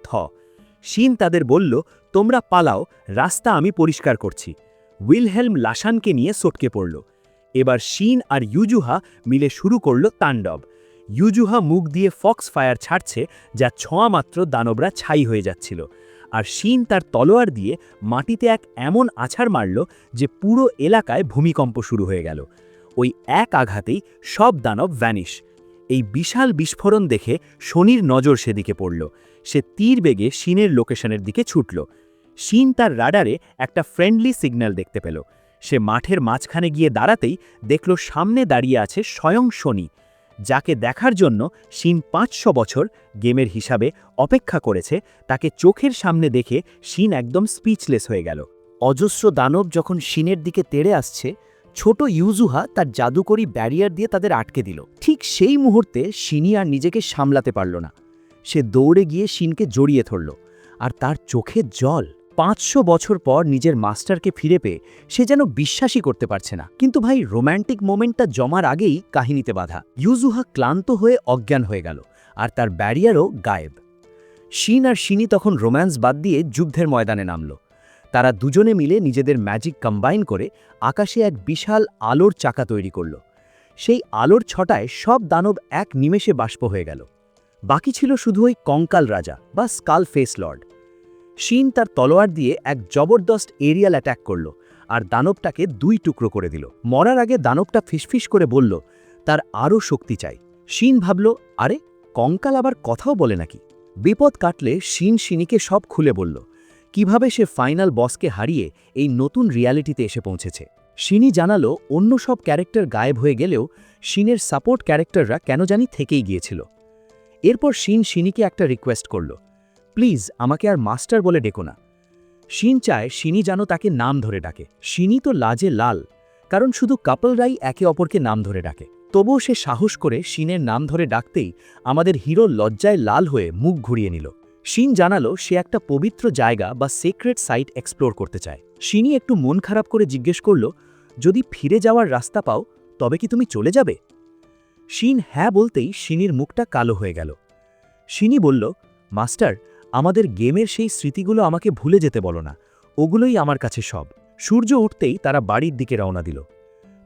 B: শিন তাদের বলল, তোমরা পালাও, রাস্তা আমি পরিষ্কার করছি। উইলহেলম লাসানকে নিয়ে সটকে পড়ল। এবার শিন আর ইউজুহা মিলে শুরু করল তাণ্ডব। ইউজুহা মুখ দিয়ে ফক্স ফায়ার ছাড়ছে, যা ছোঁয়া মাত্র দানবরা ছাই হয়ে যাচ্ছিল, আর শিন তার তলোয়ার দিয়ে মাটিতে এক এমন আছাড় মারল যে পুরো এলাকায় ভূমিকম্প শুরু হয়ে গেল। ওই এক আঘাতেই সব দানব ভ্যানিশ। এই বিশাল বিস্ফোরণ দেখে শনির নজর সেদিকে পড়ল। সে তীর বেগে শিনের লোকেশনের দিকে ছুটল। শিন তার রাডারে একটা ফ্রেন্ডলি সিগন্যাল দেখতে পেল। সে মাঠের মাঝখানে গিয়ে দাঁড়াতেই দেখল সামনে দাঁড়িয়ে আছে স্বয়ং শনি, যাকে দেখার জন্য শিন 500 বছর গেমের হিসাবে অপেক্ষা করেছে। তাকে চোখের সামনে দেখে শিন একদম স্পিচলেস হয়ে গেল। অজস্র দানব যখন শিনের দিকে তেড়ে আসছে, ছোট ইউজুহা তার জাদুকরী ব্যারিয়ার দিয়ে তাদের আটকে দিল। ঠিক সেই মুহূর্তে শিনি আর নিজেকে সামলাতে পারল না। সে দৌড়ে গিয়ে শিনকে জড়িয়ে ধরল, আর তার চোখে জল। 500 বছর পর নিজের মাস্টারকে ফিরে পেয়ে সে যেন বিশ্বাসই করতে পারছে না। কিন্তু ভাই, রোম্যান্টিক মোমেন্টটা জমার আগেই কাহিনীতে বাধা। ইউজুহা ক্লান্ত হয়ে অজ্ঞান হয়ে গেল, আর তার ব্যারিয়ারও গায়েব। শিন আর শিনি তখন রোম্যান্স বাদ দিয়ে যুদ্ধের ময়দানে নামল। তারা দুজনে মিলে নিজেদের ম্যাজিক কম্বাইন করে আকাশে এক বিশাল আলোর চাকা তৈরি করল। সেই আলোর ছটায় সব দানব এক নিমেষে বাষ্প হয়ে গেল। বাকি ছিল শুধু ওই কঙ্কাল রাজা বা স্কাল ফেস লর্ড। শিন তার তলোয়ার দিয়ে এক জবরদস্ত এরিয়াল অ্যাটাক করল আর দানবটাকে 2 টুকরো করে দিল। মরার আগে দানবটা ফিসফিস করে বলল তার আরও শক্তি চাই। শিন ভাবল, আরে কঙ্কাল আবার কথাও বলে নাকি। বিপদ কাটলে শিন শিনিকে সব খুলে বলল কিভাবে সে ফাইনাল বসকে হারিয়ে এই নতুন রিয়ালিটিতে এসে পৌঁছেছে। শিনি জানালো অন্য সব ক্যারেক্টার গায়েব হয়ে গেলেও শিনের সাপোর্ট ক্যারেক্টাররা কেন জানি থেকেই গিয়েছিল। এরপর শিন শিনিকে একটা রিকোয়েস্ট করল, প্লিজ আমাকে আর মাস্টার বলে ডেকো না। শিন চায় শিনি যেন তাকে নাম ধরে ডাকে। শিনি তো লাজে লাল, কারণ শুধু কাপলরাই একে অপরকে নাম ধরে ডাকে। তবুও সে সাহস করে শিনের নাম ধরে ডাকতেই আমাদের হিরো লজ্জায় লাল হয়ে মুখ ঘুরিয়ে নিল। শিন জানালো সে একটা পবিত্র জায়গা বা সিক্রেট সাইট এক্সপ্লোর করতে চায়। শিনি একটু মন খারাপ করে জিজ্ঞেস করল, যদি ফিরে যাওয়ার রাস্তা পাও তবে কি তুমি চলে যাবে? শিন হ্যাঁ বলতেই শিনির মুখটা কালো হয়ে গেল। শিনি বলল, মাস্টার, আমাদের গেমের সেই স্মৃতিগুলো আমাকে ভুলে যেতে বলো না, ওগুলোই আমার কাছে সব। সূর্য উঠতেই তারা বাড়ির দিকে রওনা দিল।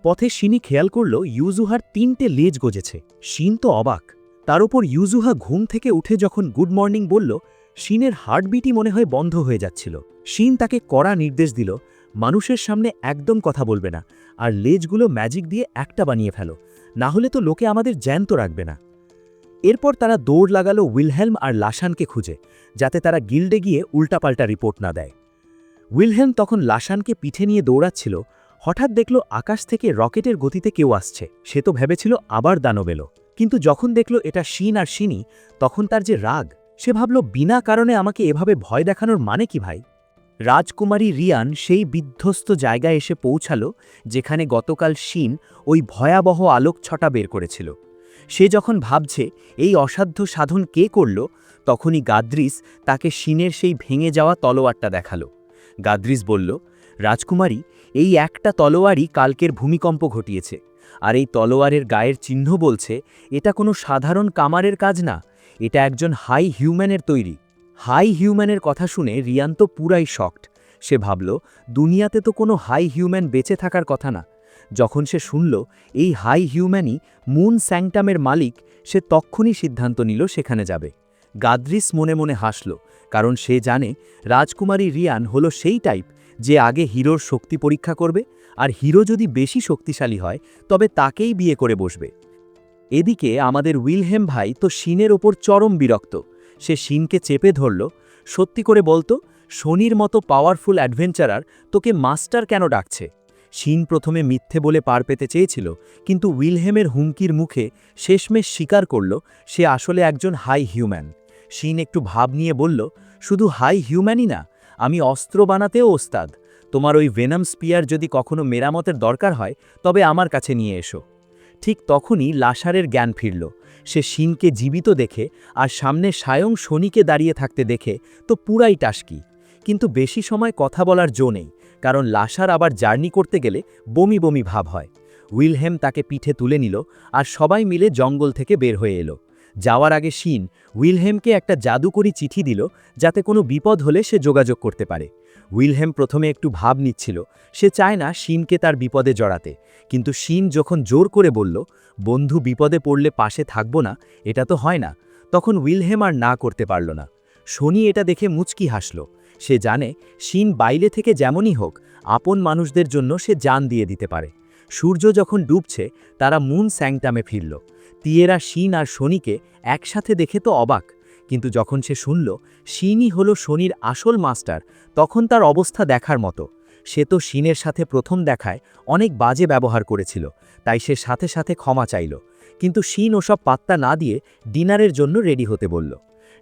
B: পথে শিনি খেয়াল করল ইউজুহার 3টে লেজ গজেছে। শিন তো অবাক। তার উপর ইউজুহা ঘুম থেকে উঠে যখন গুড মর্নিং বলল, শিনের হার্টবিটই মনে হয় বন্ধ হয়ে যাচ্ছিল। শিন তাকে কড়া নির্দেশ দিল, মানুষের সামনে একদম কথা বলবে না, আর লেজগুলো ম্যাজিক দিয়ে একটা বানিয়ে ফেলো, না হলে তো লোকে আমাদের জ্যান্ত রাখবে না। এরপর তারা দৌড় লাগালো উইলহেলম আর লাসানকে খুঁজে, যাতে তারা গিল্ডে গিয়ে উল্টাপাল্টা রিপোর্ট না দেয়। উইলহেলম তখন লাসানকে পিঠে নিয়ে দৌড়াচ্ছিল, হঠাৎ দেখল আকাশ থেকে রকেটের গতিতে কেউ আসছে। সে তো ভেবেছিল আবার দানব এলো, কিন্তু যখন দেখল এটা শিন আর শিনি, তখন তার যে রাগ। সে ভাবল বিনা কারণে আমাকে এভাবে ভয় দেখানোর মানে কি ভাই। রাজকুমারী রিয়ান সেই বিধ্বস্ত জায়গায় এসে পৌঁছালো যেখানে গতকাল শিন ওই ভয়াবহ আলোক ছটা বের করেছিল। সে যখন ভাবছে এই অসাধ্য সাধন কে করল, তখনই গাদ্রিস তাকে শিনের সেই ভেঙে যাওয়া তলোয়ারটা দেখালো। গাদ্রিস বলল, রাজকুমারী, এই একটা তলোয়ারই কালকের ভূমিকম্প ঘটিয়েছে, আর এই তলোয়ারের গায়ের চিহ্ন বলছে এটা কোনো সাধারণ কামারের কাজ না, এটা একজন হাই হিউম্যানের তৈরি। হাই হিউম্যানের কথা শুনে রিয়ান তো পুরাই শকড। সে ভাবল দুনিয়াতে তো কোনো হাই হিউম্যান বেঁচে থাকার কথা না। যখন সে শুনল এই হাই হিউম্যানই মুন স্যাংটামের মালিক, সে তক্ষুনি সিদ্ধান্ত নিল সেখানে যাবে। গাদ্রিস মনে মনে হাসল, কারণ সে জানে রাজকুমারী রিয়ান হলো সেই টাইপ যে আগে হিরোর শক্তি পরীক্ষা করবে, আর হিরো যদি বেশি শক্তিশালী হয় তবে তাকেই বিয়ে করে বসবে। এদিকে আমাদের উইলহেম ভাই তো শিনের ওপর চরম বিরক্ত। সে শিনকে চেপে ধরল, সত্যি করে বলতো, শনির মতো পাওয়ারফুল অ্যাডভেঞ্চারার তোকে মাস্টার কেন ডাকছে? শিন প্রথমে মিথ্যে বলে পার পেতে চেয়েছিল, কিন্তু উইলহেমের হুমকির মুখে শেষমেশ স্বীকার করল সে আসলে একজন হাই হিউম্যান। শিন একটু ভাব নিয়ে বলল, শুধু হাই হিউম্যানই না, আমি অস্ত্র বানাতেও ওস্তাদ। তোমার ওই ভেনাম স্পিয়ার যদি কখনো মেরামতের দরকার হয় তবে আমার কাছে নিয়ে এসো। ঠিক তখনই লাসারের জ্ঞান ফিরল। সে শিনকে জীবিত দেখে আর সামনে স্বয়ং শনিকে দাঁড়িয়ে থাকতে দেখে তো পুরাই টাসকি। কিন্তু বেশি সময় কথা বলার জো নেই, কারণ লাসার আবার জার্নি করতে গেলে বমি বমি ভাব হয়। উইলহেম তাকে পিঠে তুলে নিল আর সবাই মিলে জঙ্গল থেকে বের হয়ে এলো। যাওয়ার আগে শিন উইলহেমকে একটা জাদুকরি চিঠি দিল, যাতে কোনো বিপদ হলে সে যোগাযোগ করতে পারে। উইলহেম প্রথমে একটু ভাব নিচ্ছিল, সে চায় না শিনকে তার বিপদে জড়াতে, কিন্তু শিন যখন জোর করে বলল, বন্ধু বিপদে পড়লে পাশে থাকব না, এটা তো হয় না, তখন উইলহেম আর না করতে পারল না। শনি এটা দেখে মুচকি হাসল। সে জানে শিন বাইরে থেকে যেমনই হোক আপন মানুষদের জন্য সে জান দিয়ে দিতে পারে। সূর্য যখন ডুবছে তারা মুন স্যাংটামে ফিরল। তিয়ারা শিন আর শনিকে একসাথে দেখে তো অবাক, কিন্তু যখন সে শুনল শিনই হলো শনির আসল মাস্টার, তখন তার অবস্থা দেখার মতো। সে তো শিনের সাথে প্রথম দেখায় অনেক বাজে ব্যবহার করেছিল, তাই সে সাথে সাথে ক্ষমা চাইল। কিন্তু শিন ওসব পাত্তা না দিয়ে ডিনারের জন্য রেডি হতে বলল।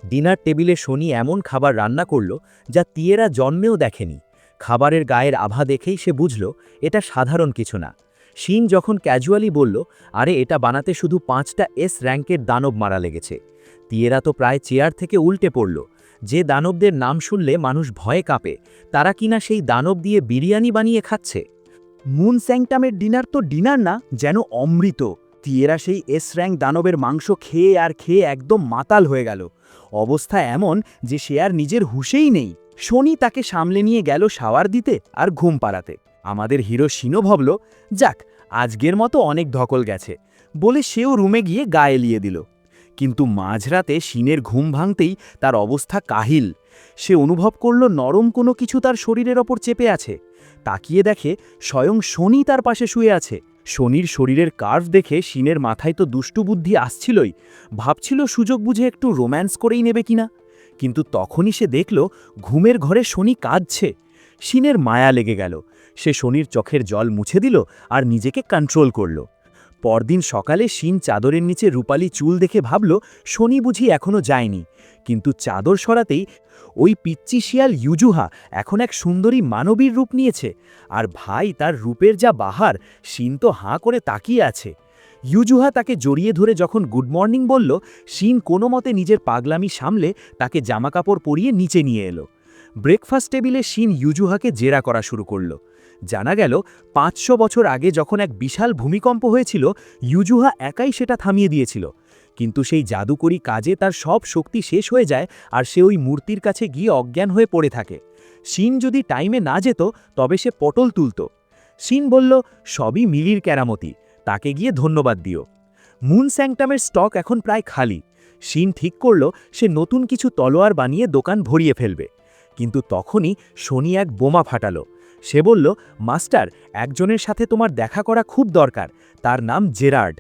B: ডিনার টেবিলে শনি এমন খাবার রান্না করল যা তিয়ারা জন্মেও দেখেনি। খাবারের গায়ের আভা দেখেই সে বুঝল এটা সাধারণ কিছু না। শিন যখন ক্যাজুয়ালি বলল, আরে এটা বানাতে শুধু 5টা এস র্যাঙ্কের দানব মারা লেগেছে, তিয়ারা তো প্রায় চেয়ার থেকে উল্টে পড়ল। যে দানবদের নাম শুনলে মানুষ ভয়ে কাঁপে, তারা কিনা সেই দানব দিয়ে বিরিয়ানি বানিয়ে খাচ্ছে। মুন স্যাংটামের ডিনার তো ডিনার না, যেন অমৃত। তিয়ারা সেই এস র্যাঙ্ক দানবের মাংস খেয়ে আর খেয়ে একদম মাতাল হয়ে গেল। অবস্থা এমন যে সে আর নিজের হুঁশেই নেই। শনি তাকে সামলে নিয়ে গেল শাওয়ার দিতে আর ঘুম পাড়াতে। আমাদের হিরো শিনও ভাবল, যাক আজকের মতো অনেক ধকল গেছে বলে সেও রুমে গিয়ে গা এলিয়ে দিল। কিন্তু মাঝরাতে শিনের ঘুম ভাঙতেই তার অবস্থা কাহিল। সে অনুভব করল নরম কোনো কিছু তার শরীরের ওপর চেপে আছে। তাকিয়ে দেখে স্বয়ং শনি তার পাশে শুয়ে আছে। শনির শরীরের কার্ভ দেখে শিনের মাথায় তো দুষ্টু বুদ্ধি আসছিলই, ভাবছিল সুযোগ বুঝে একটু রোম্যান্স করেই নেবে কিনা। কিন্তু তখনই সে দেখল ঘুমের ঘরে শনি কাঁদছে। শিনের মায়া লেগে গেল। সে শনির চোখের জল মুছে দিল আর নিজেকে কন্ট্রোল করল। পরদিন সকালে শিন চাদরের নিচে রূপালি চুল দেখে ভাবল শনি বুঝি এখনও যায়নি। কিন্তু চাদর সরাতেই ওই পিচ্চি শিয়াল ইউজুহা এখন এক সুন্দরী মানবীর রূপ নিয়েছে। আর ভাই, তার রূপের যা বাহার, শিন তো হাঁ করে তাকিয়ে আছে। ইউজুহা তাকে জড়িয়ে ধরে যখন গুড মর্নিং বলল, শিন কোনো মতে নিজের পাগলামি সামলে তাকে জামাকাপড় পরিয়ে নিচে নিয়ে এলো। ব্রেকফাস্ট টেবিলে শিন ইউজুহাকে জেরা করা শুরু করল। জানা গেল ৫০০ বছর আগে যখন এক বিশাল ভূমিকম্প হয়েছিল, ইউজুহা একাই সেটা থামিয়ে দিয়েছিল। কিন্তু সেই জাদুকরি কাজে তার সব শক্তি শেষ হয়ে যায় আর সে ওই মূর্তির কাছে গিয়ে অজ্ঞান হয়ে পড়ে থাকে। শিন যদি টাইমে না যেত তবে সে পটল তুলত। শিন বলল, সবই মিলির কেরামতি, তাকে গিয়ে ধন্যবাদ দিও। মুন স্যাংটামের স্টক এখন প্রায় খালি। শিন ঠিক করল সে নতুন কিছু তলোয়ার বানিয়ে দোকান ভরিয়ে ফেলবে। কিন্তু তখনই শনি এক বোমা ফাটালো। সে বলল, মাস্টার, একজনের সাথে তোমার দেখা করা খুব দরকার, তার নাম জেরার্ড।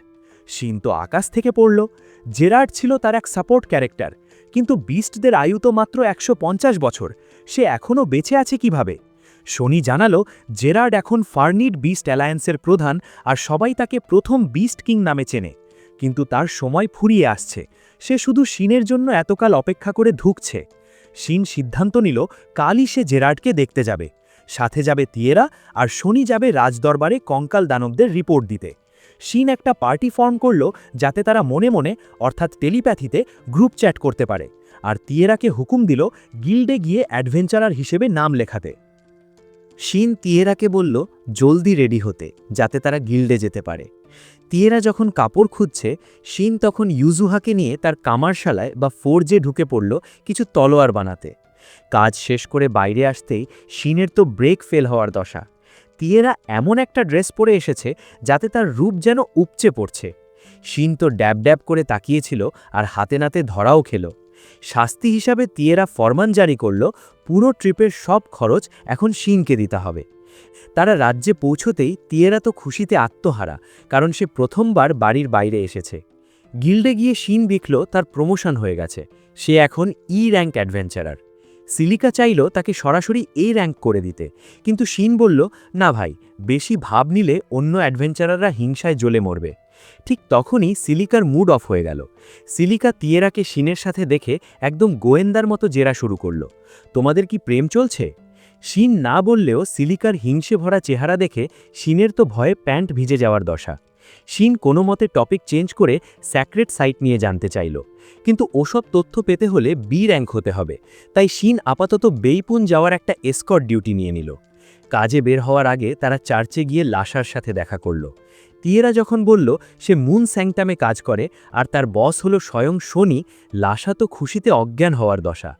B: শিন তো আকাশ থেকে পড়ল। জেরার্ড ছিল তার এক সাপোর্ট ক্যারেক্টার, কিন্তু বিস্টদের আয়ু তো মাত্র ১৫০ বছর, সে এখনও বেঁচে আছে কিভাবে? শনি জানালো জেরার্ড এখন ফার্নিড বিস্ট অ্যালায়েন্সের প্রধান আর সবাই তাকে প্রথম বিস্ট কিং নামে চেনে। কিন্তু তার সময় ফুরিয়ে আসছে, সে শুধু শিনের জন্য এতকাল অপেক্ষা করে ধুঁকছে। শিন সিদ্ধান্ত নিল কালই সে জেরার্ডকে দেখতে যাবে। সাথে যাবে তিয়েরা আর শনি যাবে রাজদরবারে কঙ্কাল দানবদের রিপোর্ট দিতে। শিন একটা পার্টি ফর্ম করল যাতে তারা মনে মনে অর্থাৎ টেলিপ্যাথিতে গ্রুপ চ্যাট করতে পারে, আর তিয়েরাকে হুকুম দিল গিল্ডে গিয়ে অ্যাডভেঞ্চারার হিসেবে নাম লেখাতে। শিন তিয়েরাকে বলল জলদি রেডি হতে, যাতে তারা গিল্ডে যেতে পারে। তিয়েরা যখন কাপড় খুঁজছে, শিন তখন ইউজুহাকে নিয়ে তার কামারশালায় বা ফোর্জে ঢুকে পড়ল কিছু তলোয়ার বানাতে। কাজ শেষ করে বাইরে আসতেই শিনের তো ব্রেক ফেল হওয়ার দশা। তিয়েরা এমন একটা ড্রেস পরে এসেছে যাতে তার রূপ যেন উপচে পড়ছে। শিন তো ড্যাব ড্যাব করে তাকিয়েছিল আর হাতে নাতে ধরাও খেল। শাস্তি হিসাবে তিয়েরা ফরমান জারি করল, পুরো ট্রিপের সব খরচ এখন শিনকে দিতে হবে। তারা রাজ্যে পৌঁছতেই তিয়েরা তো খুশিতে আত্মহারা, কারণ সে প্রথমবার বাড়ির বাইরে এসেছে। গিল্ডে গিয়ে শিন দেখল তার প্রমোশন হয়ে গেছে, সে এখন র্যাঙ্ক অ্যাডভেঞ্চারার। সিলিকা চাইল তাকে সরাসরি র্যাঙ্ক করে দিতে, কিন্তু শিন বলল, না ভাই, বেশি ভাব নিলে অন্য অ্যাডভেঞ্চারাররা হিংসায় জ্বলে মরবে। ঠিক তখনই সিলিকার মুড অফ হয়ে গেল। সিলিকা তিয়েরাকে শিনের সাথে দেখে একদম গোয়েন্দার মতো জেরা শুরু করল, তোমাদের কি প্রেম চলছে? শিন না বললেও সিলিকার হিংসে ভরা চেহারা দেখে শিনের তো ভয়ে প্যান্ট ভিজে যাওয়ার দশা। শিন কোনো মতে টপিক চেঞ্জ করে স্যাক্রেট সাইট নিয়ে জানতে চাইল, কিন্তু ওসব তথ্য পেতে হলে র্যাঙ্ক হতে হবে। তাই শিন আপাতত বেইপুন যাওয়ার একটা এসকর্ট ডিউটি নিয়ে নিল। কাজে বের হওয়ার আগে তারা চার্চে গিয়ে লাসার সাথে দেখা করল। তিয়েরা যখন বলল সে মুন স্যাংটামে কাজ করে আর তার বস হলো স্বয়ং শনি, লাসা তো খুশিতে অজ্ঞান হওয়ার দশা।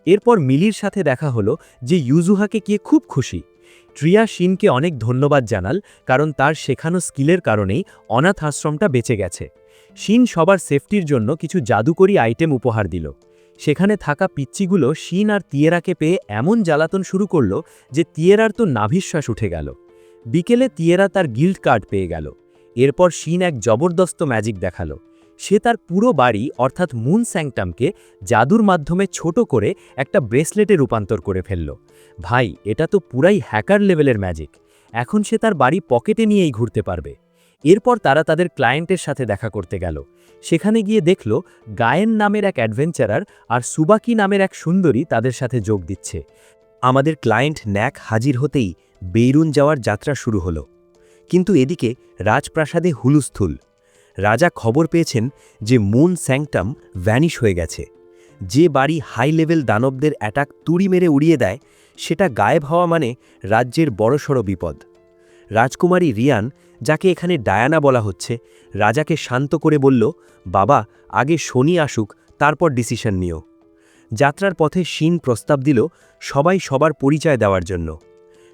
B: এরপর মিলির সাথে দেখা হলো, যে ইউজুহাকে গিয়ে খুব খুশি। ট্রিয়া শিনকে অনেক ধন্যবাদ জানাল, কারণ তার শেখানো স্কিলের কারণেই অনাথ আশ্রমটা বেঁচে গেছে। শিন সবার সেফটির জন্য কিছু জাদুকরি আইটেম উপহার দিল। সেখানে থাকা পিচ্চিগুলো শিন আর তিয়েরাকে পেয়ে এমন জ্বালাতন শুরু করল যে তিয়েরার তো নাভিশ্বাস উঠে গেল। বিকেলে তিয়েরা তার গিল্ড কার্ড পেয়ে গেল। এরপর শিন এক জবরদস্ত ম্যাজিক দেখালো। সে তার পুরো বাড়ি অর্থাৎ মুন স্যাংটামকে জাদুর মাধ্যমে ছোট করে একটা ব্রেসলেটে রূপান্তর করে ফেলল। ভাই, এটা তো পুরাই হ্যাকার লেভেলের ম্যাজিক। এখন সে তার বাড়ি পকেটে নিয়েই ঘুরতে পারবে। এরপর তারা তাদের ক্লায়েন্টের সাথে দেখা করতে গেল। সেখানে গিয়ে দেখল গায়েন নামের এক অ্যাডভেঞ্চারার আর সুবাকি নামের এক সুন্দরী তাদের সাথে যোগ দিচ্ছে। আমাদের ক্লায়েন্ট ন্যাক হাজির হতেই বেইরুন যাওয়ার যাত্রা শুরু হলো। কিন্তু এদিকে রাজপ্রাসাদে হুলুস্থুল। রাজা খবর পেয়েছেন যে মুন স্যাংটাম ভ্যানিশ হয়ে গেছে। যে বাড়ি হাই লেভেল দানবদের অ্যাটাক তুড়ি মেরে উড়িয়ে দেয়, সেটা গায়েব হওয়া মানে রাজ্যের বড়সড় বিপদ। রাজকুমারী রিয়ান, যাকে এখানে ডায়ানা বলা হচ্ছে, রাজাকে শান্ত করে বলল, বাবা, আগে শনি আসুক, তারপর ডিসিশন নিও। যাত্রার পথে শিন প্রস্তাব দিল সবাই সবার পরিচয় দেওয়ার জন্য।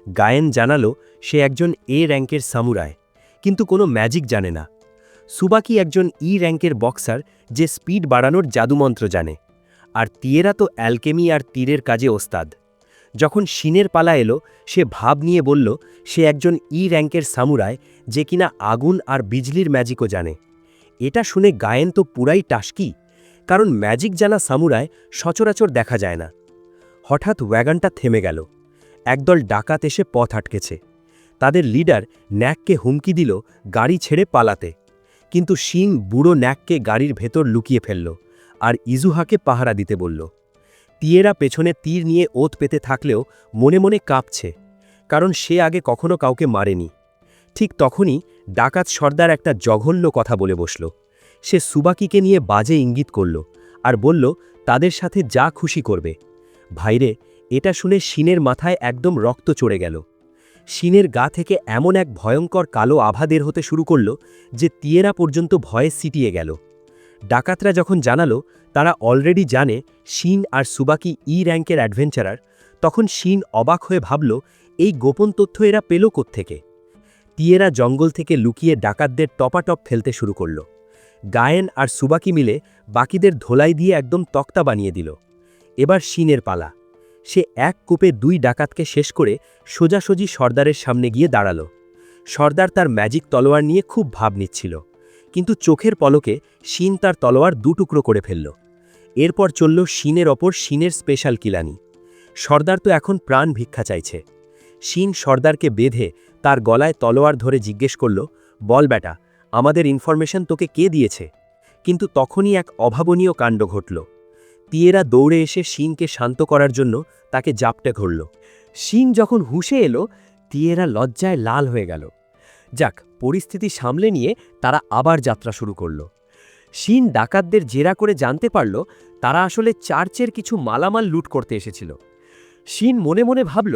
B: গায়েন জানালো সে একজন র্যাঙ্কের সামুরাই,
A: কিন্তু কোনো ম্যাজিক জানে না। সুবাকি একজন র্যাঙ্কের বক্সার যে স্পিড বাড়ানোর জাদুমন্ত্র জানে, আর তিয়েরা তো অ্যালকেমি আর তীরের কাজে ওস্তাদ। যখন শিনের পালা এলো, সে ভাব নিয়ে বলল সে একজন র্যাঙ্কের সামুরাই যে কিনা আগুন আর বিজলির ম্যাজিকও জানে। এটা শুনে গায়েন তো পুরাই টাসকি, কারণ ম্যাজিক জানা সামুরাই সচরাচর দেখা যায় না। হঠাৎ ওয়াগনটা থেমে গেল। একদল ডাকাত এসে পথ আটকেছে। তাদের লিডার ন্যাককে হুমকি দিল গাড়ি ছেড়ে পালাতে, কিন্তু শিন বুড়ো ন্যাককে গাড়ির ভেতর লুকিয়ে ফেলল আর ইজুহাকে পাহারা দিতে বলল। তিয়েরা পেছনে তীর নিয়ে ওত পেতে থাকলেও মনে মনে কাঁপছে, কারণ সে আগে কখনো কাউকে মারেনি। ঠিক তখনই ডাকাত সর্দার একটা জঘন্য কথা বলে বসল। সে সুবাকিকে নিয়ে বাজে ইঙ্গিত করল আর বলল তাদের সাথে যা খুশি করবে। ভাইরে, এটা শুনে শিনের মাথায় একদম রক্ত চড়ে গেল। শিনের গা থেকে এমন এক ভয়ঙ্কর কালো আভা বের হতে শুরু করল যে তিয়েরা পর্যন্ত ভয়ে সিটিয়ে গেল। ডাকাতরা যখন জানালো তারা অলরেডি জানে শিন আর সুবাকি র্যাঙ্কের অ্যাডভেঞ্চারার, তখন শিন অবাক হয়ে ভাবল এই গোপন তথ্য এরা পেল কোত্থেকে। তিয়েরা জঙ্গল থেকে লুকিয়ে ডাকাতদের টপাটপ ফেলতে শুরু করল। গায়েন আর সুবাকি মিলে বাকিদের ধোলাই দিয়ে একদম তক্তা বানিয়ে দিল। এবার শিনের পালা। সে এক কূপে 2 ডাকাতকে শেষ করে সোজাসুজি সর্দারের সামনে গিয়ে দাঁড়াল। সর্দার তার ম্যাজিক তলোয়ার নিয়ে খুব ভাব নিচ্ছিল, কিন্তু চোখের পলকে শিন তার তলোয়ার 2 টুকরো করে ফেলল। এরপর চলল শিনের ওপর শিনের স্পেশাল কিলানি। সর্দার তো এখন প্রাণ ভিক্ষা চাইছে। শিন সর্দারকে বেঁধে তার গলায় তলোয়ার ধরে জিজ্ঞেস করল, বল বেটা, আমাদের ইনফরমেশন তোকে কে দিয়েছে? কিন্তু তখনই এক অভাবনীয় কাণ্ড ঘটল। তিয়েরা দৌড়ে এসে শিনকে শান্ত করার জন্য তাকে জাপটে ধরল। শিন যখন হুঁশে এলো, তিয়েরা লজ্জায় লাল হয়ে গেল। যাক, পরিস্থিতি সামলে নিয়ে তারা আবার যাত্রা শুরু করল। শিন ডাকাতদের জেরা করে জানতে পারল তারা আসলে চার্চের কিছু মালামাল লুট করতে এসেছিল। শিন মনে মনে ভাবল,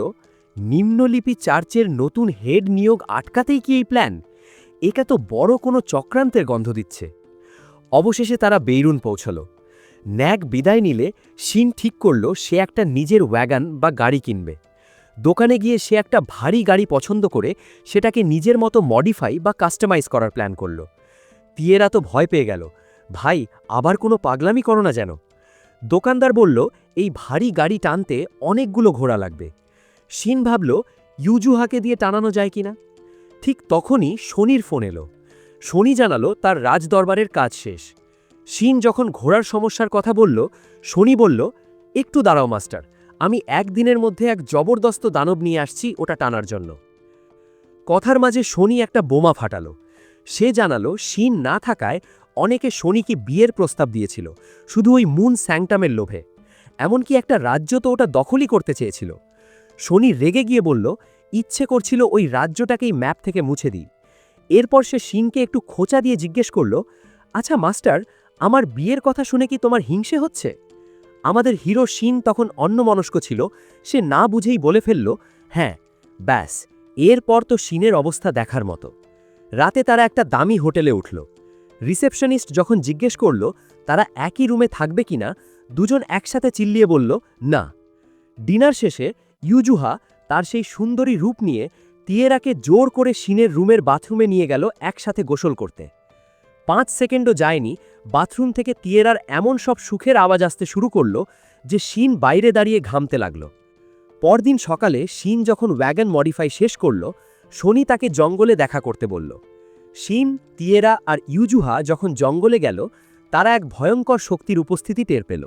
A: নিম্নলিপি চার্চের নতুন হেড নিয়োগ আটকাতেই কি এই প্ল্যান? একা তো বড় কোনো চক্রান্তের গন্ধ দিচ্ছে। অবশেষে তারা বেইরুন পৌঁছল। ন্যাক বিদায় নিলে শিন ঠিক করল সে একটা নিজের ওয়াগন বা গাড়ি কিনবে। দোকানে গিয়ে সে একটা ভারী গাড়ি পছন্দ করে সেটাকে নিজের মতো মডিফাই বা কাস্টমাইজ করার প্ল্যান করল। তিয়েরা তো ভয় পেয়ে গেল, ভাই আবার কোনো পাগলামি করো না যেন। দোকানদার বলল এই ভারী গাড়ি টানতে অনেকগুলো ঘোড়া লাগবে। শিন ভাবল ইউজুহাকে দিয়ে টানানো যায় কিনা। ঠিক তখনই শনির ফোন এলো। শনি জানালো তার রাজদরবারের কাজ শেষ। শিন যখন ঘোড়ার সমস্যার কথা বলল, শনি বলল, একটু দাঁড়াও মাস্টার, আমি একদিনের মধ্যে এক জবরদস্ত দানব নিয়ে আসছি ওটা টানার জন্য। কথার মাঝে শনি একটা বোমা ফাটালো। সে জানালো শিন না থাকায় অনেকে শনিকে বিয়ের প্রস্তাব দিয়েছিল, শুধু ওই মুন স্যাংটামের লোভে। এমনকি একটা রাজ্য তো ওটা দখলই করতে চেয়েছিল। শনি রেগে গিয়ে বলল ইচ্ছে করছিল ওই রাজ্যটাকেই ম্যাপ থেকে মুছে দিই। এরপর সে শিনকে একটু খোঁচা দিয়ে জিজ্ঞেস করল, আচ্ছা মাস্টার, আমার বিয়ের কথা শুনে কি তোমার হিংসে হচ্ছে? আমাদের হিরো শিন তখন অন্যমনস্ক ছিল। সে না বুঝেই বলে ফেলল, হ্যাঁ। ব্যাস, এরপর তো শিনের অবস্থা দেখার মতো। রাতে তারা একটা দামি হোটেলে উঠল। রিসেপশনিস্ট যখন জিজ্ঞেস করল তারা একই রুমে থাকবে কিনা, দুজন একসাথে চিল্লিয়ে বলল, না। ডিনার শেষে ইউজুহা তার সেই সুন্দরী রূপ নিয়ে তিয়েরাকে জোর করে শিনের রুমের বাথরুমে নিয়ে গেল একসাথে গোসল করতে। 5 সেকেন্ডও যায়নি, বাথরুম থেকে তিয়েরার এমন সব সুখের আওয়াজ আসতে শুরু করল যে শিন বাইরে দাঁড়িয়ে ঘামতে লাগল। পরদিন সকালে শিন যখন ওয়াগন মডিফাই শেষ করল, শনি তাকে জঙ্গলে দেখা করতে বলল। শিন, তিয়েরা আর ইউজুহা যখন জঙ্গলে গেল, তারা এক ভয়ঙ্কর শক্তির উপস্থিতি টের পেল।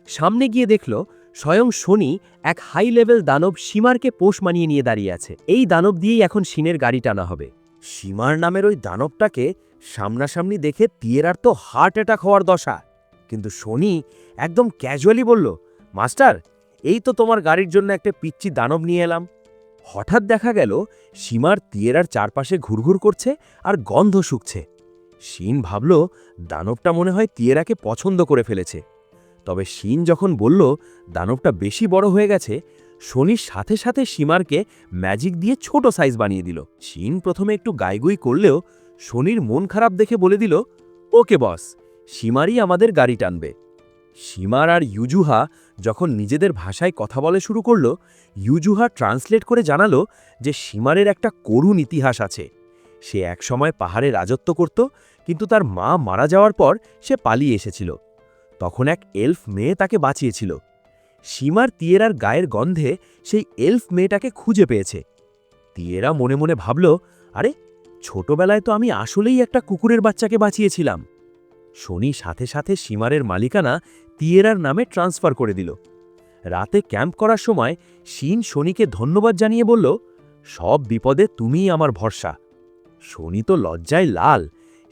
A: সামনে গিয়ে দেখল স্বয়ং শনি এক হাই লেভেল দানব সীমারকে পোষ মানিয়ে নিয়ে দাঁড়িয়ে আছে। এই দানব দিয়েই এখন শিনের গাড়ি টানা হবে।
C: সীমার নামের ওই দানবটাকে সামনাসামনি দেখে তিয়েরার তো হার্ট অ্যাটাক হওয়ার দশা। কিন্তু শনি একদম ক্যাজুয়ালি বলল, মাস্টার, এই তো তোমার গাড়ির জন্য একটা পিচ্চি দানব নিয়ে এলাম। হঠাৎ দেখা গেল সীমার তিয়েরার চারপাশে ঘুরঘুর করছে আর গন্ধ শুকছে। শিন ভাবল দানবটা মনে হয় তিয়েরাকে পছন্দ করে ফেলেছে। তবে শিন যখন বলল দানবটা বেশি বড় হয়ে গেছে, শনির সাথে সাথে সীমারকে ম্যাজিক দিয়ে ছোট সাইজ বানিয়ে দিল। শিন প্রথমে একটু গাইগুই করলেও শনির মন খারাপ দেখে বলে দিল, ওকে বস, সীমারই আমাদের গাড়ি টানবে। সীমার আর ইউজুহা যখন নিজেদের ভাষায় কথা বলে শুরু করল, ইউজুহা ট্রান্সলেট করে জানালো যে সীমারের একটা করুণ ইতিহাস আছে। সে একসময় পাহাড়ে রাজত্ব করত, কিন্তু তার মা মারা যাওয়ার পর সে পালিয়ে এসেছিল। তখন এক এলফ মেয়ে তাকে বাঁচিয়েছিল। সীমার তিয়েরার গায়ের গন্ধে সেই এলফ মেয়েটাকে খুঁজে পেয়েছে। তিয়েরা মনে মনে ভাবল, আরে ছোটবেলায় তো আমি আসলেই একটা কুকুরের বাচ্চাকে বাঁচিয়েছিলাম। শনি সাথে সাথে সীমারের মালিকানা তিয়েরার নামে ট্রান্সফার করে দিল। রাতে ক্যাম্প করার সময় শিন শনিকে ধন্যবাদ জানিয়ে বলল, সব বিপদে তুমিই আমার ভরসা। শনি তো লজ্জায় লাল।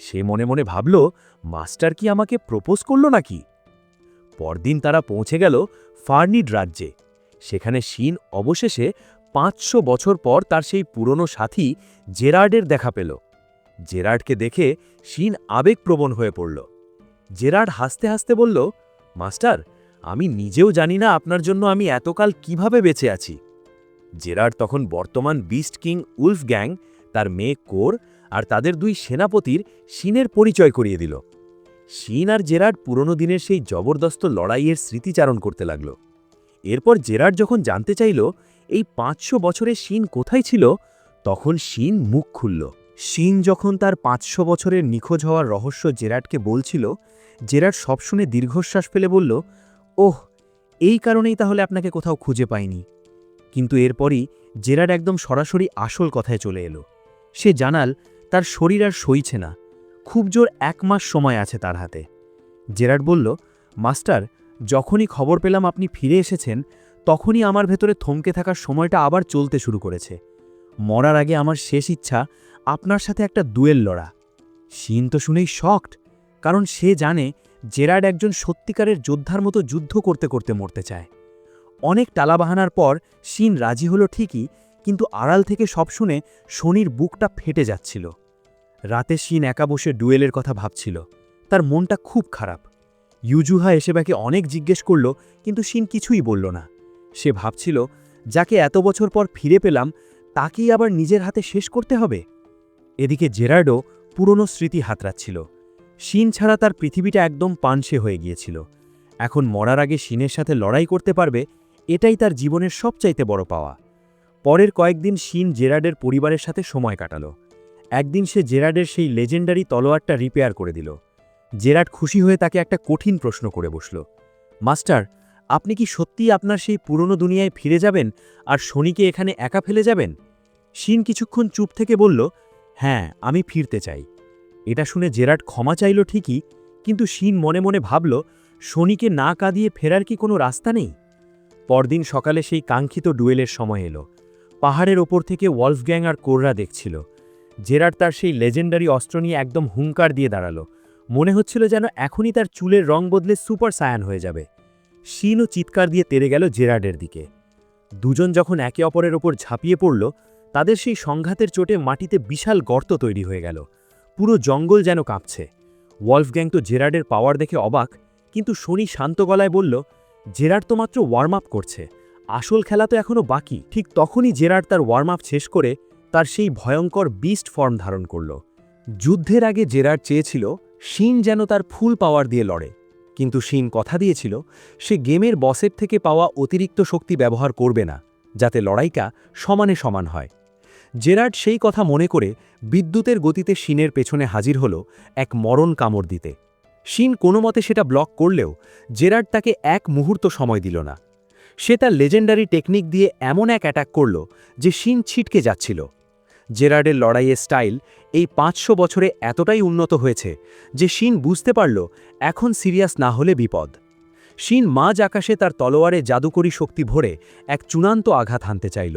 C: সে মনে মনে ভাবল, মাস্টার কি আমাকে প্রপোজ করল নাকি? পরদিন তারা পৌঁছে গেল ফার্নিড রাজ্যে। সেখানে শিন অবশেষে 500 বছর পর তার সেই পুরনো সাথী জেরার্ডের দেখা পেল। জেরার্ডকে দেখে শিন আবেগপ্রবণ হয়ে পড়ল। জেরার্ড হাসতে হাসতে বলল, মাস্টার, আমি নিজেও জানি না আপনার জন্য আমি এতকাল কিভাবে বেঁচে আছি। জেরার্ড তখন বর্তমান বিস্ট কিং উলফ গ্যাং, তার মেয়ে কোর আর তাদের 2 সেনাপতির শিনের পরিচয় করিয়ে দিল। শিন আর জেরার্ড পুরনো দিনের সেই জবরদস্ত লড়াইয়ের স্মৃতিচারণ করতে লাগল। এরপর জেরার্ড যখন জানতে চাইল এই 500 বছরে শিন কোথায় ছিল, তখন শিন মুখ খুলল। শিন যখন তার 500 বছরের নিখোঁজ হওয়ার রহস্য জেরার্ডকে বলছিল, জেরার্ড সব শুনে দীর্ঘশ্বাস ফেলে বলল, ওহ, এই কারণেই তাহলে আপনাকে কোথাও খুঁজে পাইনি। কিন্তু এরপরই জেরার্ড একদম সরাসরি আসল কথায় চলে এলো। সে জানাল তার শরীর আর সইছে না, খুব জোর 1 মাস সময় আছে তার হাতে। জেরার্ড বলল, মাস্টার, যখনই খবর পেলাম আপনি ফিরে এসেছেন, তখনই আমার ভেতরে থমকে থাকার সময়টা আবার চলতে শুরু করেছে। মরার আগে আমার শেষ ইচ্ছা আপনার সাথে একটা ডুয়েল লড়া। শিন তো শুনেই শকড, কারণ সে জানে জেরার্ড একজন সত্যিকারের যোদ্ধার মতো যুদ্ধ করতে করতে মরতে চায়। অনেক টালাবাহানার পর শিন রাজি হলো ঠিকই, কিন্তু আড়াল থেকে সব শুনে শনির বুকটা ফেটে যাচ্ছিল। রাতে শিন একা বসে ডুয়েলের কথা ভাবছিল। তার মনটা খুব খারাপ। ইউজুহা এসে তাকে অনেক জিজ্ঞেস করল, কিন্তু শিন কিছুই বলল না। সে ভাবছিল, যাকে এত বছর পর ফিরে পেলাম, তাকেই আবার নিজের হাতে শেষ করতে হবে। এদিকে জেরার্ডও পুরনো স্মৃতি হাতড়াচ্ছিল। শিন ছাড়া তার পৃথিবীটা একদম পানসে হয়ে গিয়েছিল। এখন মরার আগে শিনের সাথে লড়াই করতে পারবে, এটাই তার জীবনের সবচাইতে বড় পাওয়া। পরের কয়েকদিন শিন জেরার্ডের পরিবারের সাথে সময় কাটালো। একদিন সে জেরার্ডের সেই লেজেন্ডারি তলোয়ারটা রিপেয়ার করে দিল। জেরার্ড খুশি হয়ে তাকে একটা কঠিন প্রশ্ন করে বসল, মাস্টার, আপনি কি সত্যিই আপনার সেই পুরনো দুনিয়ায় ফিরে যাবেন আর শনিকে এখানে একা ফেলে যাবেন? শিন কিছুক্ষণ চুপ থেকে বলল, হ্যাঁ, আমি ফিরতে চাই। এটা শুনে জেরার্ড ক্ষমা চাইল ঠিকই, কিন্তু শিন মনে মনে ভাবল, শনিকে না কাঁদিয়ে ফেরার কি কোনো রাস্তা নেই? পরদিন সকালে সেই কাঙ্ক্ষিত ডুয়েলের সময় এলো। পাহাড়ের ওপর থেকে ওয়ালফগ্যাং আর কোররা দেখছিল। জেরার্ড তার সেই লেজেন্ডারি অস্ত্র নিয়ে একদম হুঙ্কার দিয়ে দাঁড়ালো। মনে হচ্ছিল যেন এখনই তার চুলের রং বদলে সুপার সায়ান হয়ে যাবে। শিনও চিৎকার দিয়ে তেড়ে গেল জেরার্ডের দিকে। দুজন যখন একে অপরের ওপর ঝাঁপিয়ে পড়ল, তাদের সেই সংঘাতের চোটে মাটিতে বিশাল গর্ত তৈরি হয়ে গেল। পুরো জঙ্গল যেন কাঁপছে। ওয়ালফগ্যাং তো জেরার্ডের পাওয়ার দেখে অবাক, কিন্তু শনি শান্ত গলায় বলল, জেরার্ড তো মাত্র ওয়ার্ম আপ করছে, আসল খেলা তো এখনও বাকি। ঠিক তখনই জেরার্ড তার ওয়ার্ম আপ শেষ করে তার সেই ভয়ঙ্কর বিস্ট ফর্ম ধারণ করল। যুদ্ধের আগে জেরার্ড চেয়েছিল শিন যেন তার ফুল পাওয়ার দিয়ে লড়ে, কিন্তু শিন কথা দিয়েছিল সে গেমের বসের থেকে পাওয়া অতিরিক্ত শক্তি ব্যবহার করবে না, যাতে লড়াইটা সমানে সমান হয়। জেরার্ড সেই কথা মনে করে বিদ্যুতের গতিতে শিনের পেছনে হাজির হল এক মরণ কামড় দিতে। শিন কোনো মতে সেটা ব্লক করলেও জেরার্ড তাকে 1 মুহূর্ত সময় দিল না। সে তার লেজেন্ডারি টেকনিক দিয়ে এমন এক অ্যাটাক করল যে শিন ছিটকে যাচ্ছিল। জেরার্ডের লড়াইয়ের স্টাইল এই 500 বছরে এতটাই উন্নত হয়েছে যে শিন বুঝতে পারল এখন সিরিয়াস না হলে বিপদ। শিন মাঝ আকাশে তার তলোয়ারে জাদুকরী শক্তি ভরে এক চূড়ান্ত আঘাত হানতে চাইল,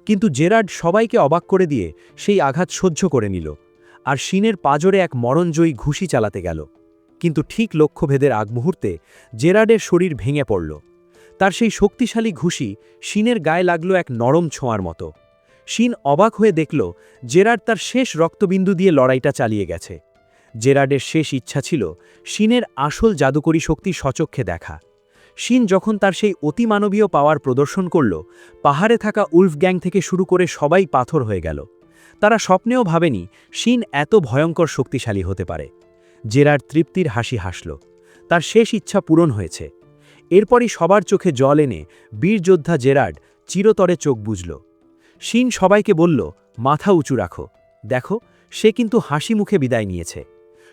C: কিন্তু জেরার্ড সবাইকে অবাক করে দিয়ে সেই আঘাত সহ্য করে নিল আর শিনের পাজরে এক মরণজয়ী ঘুষি চালাতে গেল। কিন্তু ঠিক লক্ষ্যভেদের আগ মুহূর্তে জেরার্ডের শরীর ভেঙে পড়ল। তার সেই শক্তিশালী ঘুষি শিনের গায়ে লাগল এক নরম ছোঁয়ার মতো। শিন অবাক হয়ে দেখল জেরার্ড তার শেষ রক্তবিন্দু দিয়ে লড়াইটা চালিয়ে গেছে। জেরার্ডের শেষ ইচ্ছা ছিল শিনের আসল জাদুকরী শক্তি সচক্ষে দেখা। শিন যখন তার সেই অতিমানবীয় পাওয়ার প্রদর্শন করল, পাহাড়ে থাকা উলফগ্যাং থেকে শুরু করে সবাই পাথর হয়ে গেল। তারা স্বপ্নেও ভাবেনি শিন এত ভয়ঙ্কর শক্তিশালী হতে পারে। জেরার্ড তৃপ্তির হাসি হাসল, তার শেষ ইচ্ছা পূরণ হয়েছে। এরপরই সবার চোখে জল এনে বীর যোদ্ধা জেরার্ড চিরতরে চোখ বুজল। শিন সবাইকে বলল, মাথা উঁচু রাখো, দেখো
B: সে কিন্তু হাসি মুখে বিদায় নিয়েছে।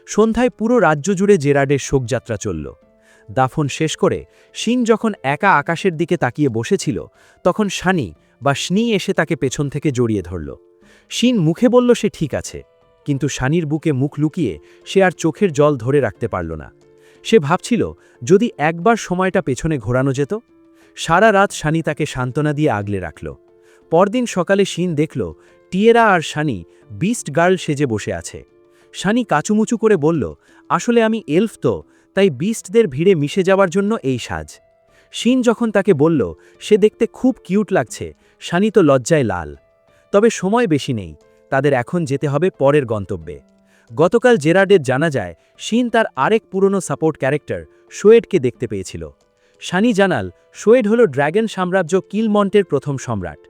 B: সন্ধ্যায় পুরো রাজ্য জুড়ে জেরার্ডের শোকযাত্রা চলল। দাফন শেষ করে শিন যখন একা আকাশের দিকে তাকিয়ে বসেছিল, তখন শানি বা স্নি এসে তাকে পেছন থেকে জড়িয়ে ধরল। শিন মুখে বলল সে ঠিক আছে, কিন্তু শানির বুকে মুখ লুকিয়ে সে আর চোখের জল ধরে রাখতে পারল না। সে ভাবছিল যদি একবার সময়টা পেছনে ঘোরানো যেত। সারা রাত শানি তাকে সান্ত্বনা দিয়ে আগলে রাখল। পরদিন সকালে শিন দেখল টিয়েরা আর শানি বিস্ট গার্ল সেজে বসে আছে। শানি কাচুমুচু করে বলল, আসলে আমি এলফ তো, তাই বিস্টদের ভিড়ে মিশে যাওয়ার জন্য এই সাজ। শিন যখন তাকে বলল সে দেখতে খুব কিউট লাগছে, শানি তো লজ্জায় লাল। তবে সময় বেশি নেই, তাদের এখন যেতে হবে পরের গন্তব্যে। গতকাল জেরার্ডের জানা যায় শিন তার আরেক পুরনো সাপোর্ট ক্যারেক্টার শোয়েডকে দেখতে পেয়েছিল। শানি জানাল শোয়েড হল ড্র্যাগন সাম্রাজ্য কিলমন্টের প্রথম সম্রাট,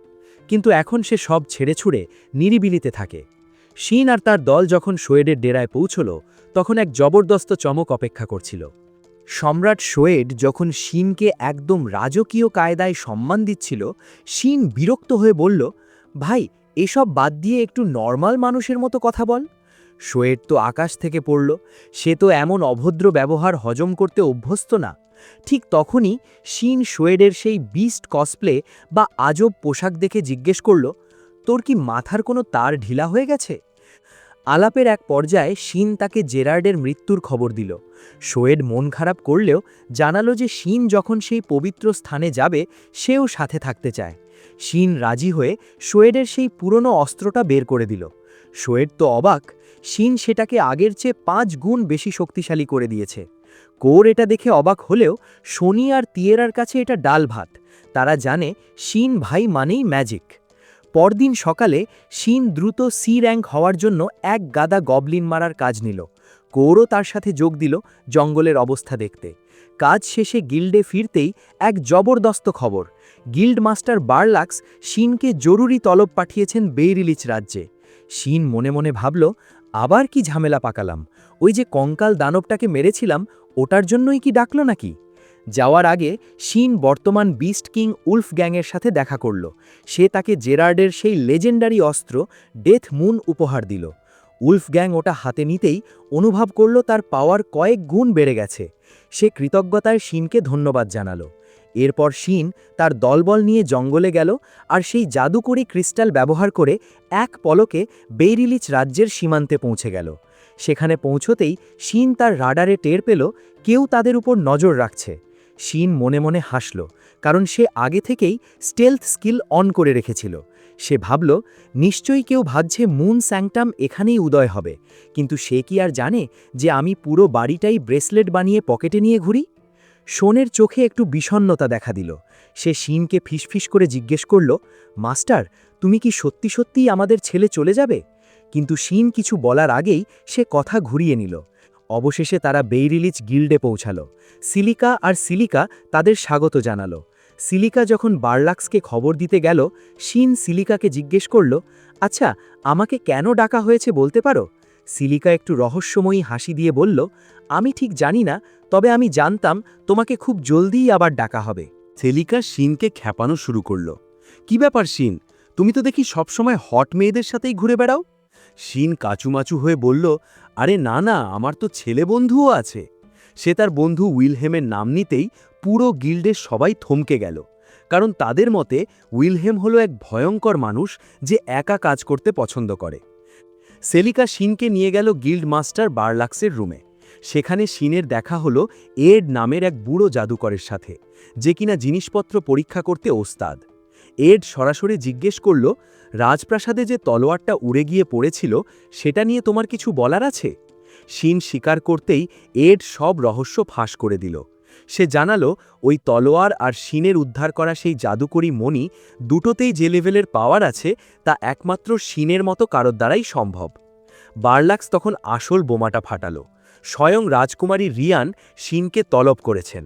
B: কিন্তু এখন সে সব ছেড়ে ছুড়ে নিরিবিলিতে থাকে। শিন আর তার দল যখন শোয়েডের ডেরায় পৌঁছল, তখন এক জবরদস্ত চমক অপেক্ষা করছিল। সম্রাট শোয়েড যখন শিনকে একদম রাজকীয় কায়দায় সম্মান দিচ্ছিল, শিন বিরক্ত হয়ে বলল, ভাই এসব বাদ দিয়ে একটু নর্মাল মানুষের মতো কথা বল। শোয়েড তো আকাশ থেকে পড়ল, সে তো এমন অভদ্র ব্যবহার হজম করতে অভ্যস্ত না। ঠিক তখনই শিন শোয়েডের সেই বিস্ট কসপ্লে বা আজব পোশাক দেখে জিজ্ঞেস করল, তোর কি মাথার কোনো তার ঢিলা হয়ে গেছে? আলাপের এক পর্যায়ে শিন তাকে জেরার্ডের মৃত্যুর খবর দিল। শোয়েড মন খারাপ করলেও জানালো যে শিন যখন সেই পবিত্র স্থানে যাবে সেও সাথে থাকতে চায়। শিন রাজি হয়ে শোয়েডের সেই পুরনো অস্ত্রটা বের করে দিল। শোয়েড তো অবাক, শিন সেটাকে আগের চেয়ে 5 গুণ বেশি শক্তিশালী করে দিয়েছে। কোর এটা দেখে অবাক হলেও শনি আর টিয়েরার কাছে এটা ডাল ভাত। তারা জানে শিন ভাই মানেই ম্যাজিক। পরদিন সকালে শিন দ্রুত সি র্যাঙ্ক হওয়ার জন্য এক গাদা গবলিন মারার কাজ নিল। কোরও তার সাথে যোগ দিল জঙ্গলের অবস্থা দেখতে। কাজ শেষে গিল্ডে ফিরতেই এক জবরদস্ত খবর, গিল্ড মাস্টার বার্লাক্স শিনকে জরুরি তলব পাঠিয়েছেন বেইরিলিচ রাজ্যে। শিন মনে মনে ভাবল, আবার কি ঝামেলা পাকালাম? ওই যে কঙ্কাল দানবটাকে মেরেছিলাম, ওটার জন্যই কি ডাকল নাকি? যাওয়ার আগে শিন বর্তমান বিস্ট কিং উলফ গ্যাংয়ের সাথে দেখা করল। সে তাকে জেরার্ডের সেই লেজেন্ডারি অস্ত্র ডেথ মুন উপহার দিল। উলফ গ্যাং ওটা হাতে নিতেই অনুভব করল তার পাওয়ার কয়েক গুণ বেড়ে গেছে। সে কৃতজ্ঞতায় শিনকে ধন্যবাদ জানালো। এরপর শিন তার দলবল নিয়ে জঙ্গলে গেল আর সেই জাদুকরি ক্রিস্টাল ব্যবহার করে এক পলকে বেইরিলিচ রাজ্যের সীমান্তে পৌঁছে গেল। সেখানে পৌঁছতেই শিন তার রাডারে টের পেল কেউ তাদের উপর নজর রাখছে। শিন মনে মনে হাসল, কারণ সে আগে থেকেই স্টেলথ স্কিল অন করে রেখেছিল। সে ভাবল নিশ্চয়ই কেউ ভাবছে মুন স্যাংটাম এখানেই উদয় হবে, কিন্তু সে কি আর জানে যে আমি পুরো বাড়িটাই ব্রেসলেট বানিয়ে পকেটে নিয়ে ঘুরি? শোনের চোখে একটু বিষণ্ণতা দেখা দিল। সে শিনকে ফিসফিস করে জিজ্ঞেস করল, মাস্টার তুমি কি সত্যি সত্যিই আমাদের ছেলে চলে যাবে? কিন্তু শিন কিছু বলার আগেই সে কথা ঘুরিয়ে নিল। অবশেষে তারা বেইরিলিচ গিল্ডে পৌঁছালো। সিলিকা আর সিলিকা তাদের স্বাগত জানালো। সিলিকা যখন বার্লাক্সকে খবর দিতে গেল, শিন সিলিকাকে জিজ্ঞেস করল, আচ্ছা আমাকে কেন ডাকা হয়েছে বলতে পারো? সিলিকা একটু রহস্যময়ী হাসি দিয়ে বলল, আমি ঠিক জানি না, তবে আমি জানতাম তোমাকে খুব জলদিই আবার ডাকা হবে।
C: সেলিকা শিনকে খ্যাপানো শুরু করল, কি ব্যাপার শিন, তুমি তো দেখি সবসময় হট মেয়েদের সাথেই ঘুরে বেড়াও। শিন কাচুমাচু হয়ে বলল, আরে না না, আমার তো ছেলে বন্ধুও আছে। সে তার বন্ধু উইলহেমের নাম নিতেই পুরো গিল্ডের সবাই থমকে গেল, কারণ তাদের মতে উইলহেম হলো এক ভয়ঙ্কর মানুষ যে একা কাজ করতে পছন্দ করে। সেলিকা শিনকে নিয়ে গেল গিল্ড মাস্টার বার্লাক্সের রুমে। সেখানে শিনের দেখা হলো এড নামের এক বুড়ো জাদুকরের সাথে, যে কিনা জিনিসপত্র পরীক্ষা করতে ওস্তাদ। এড সরাসরি জিজ্ঞেস করল, রাজপ্রাসাদে যে তলোয়ারটা উড়ে গিয়ে পড়েছিল সেটা নিয়ে তোমার কিছু বলার আছে? শিন স্বীকার করতেই এড সব রহস্য ফাঁস করে দিল। সে জানালো ওই তলোয়ার আর শিনের উদ্ধার করা সেই জাদুকরি মণি দুটোতেই যে লেভেলের পাওয়ার আছে তা একমাত্র শিনের মতো কারোর দ্বারাই সম্ভব। বার্লাক্স তখন আসল বোমাটা ফাটালো। স্বয়ং রাজকুমারী রিয়ান শিনকে তলব করেছেন।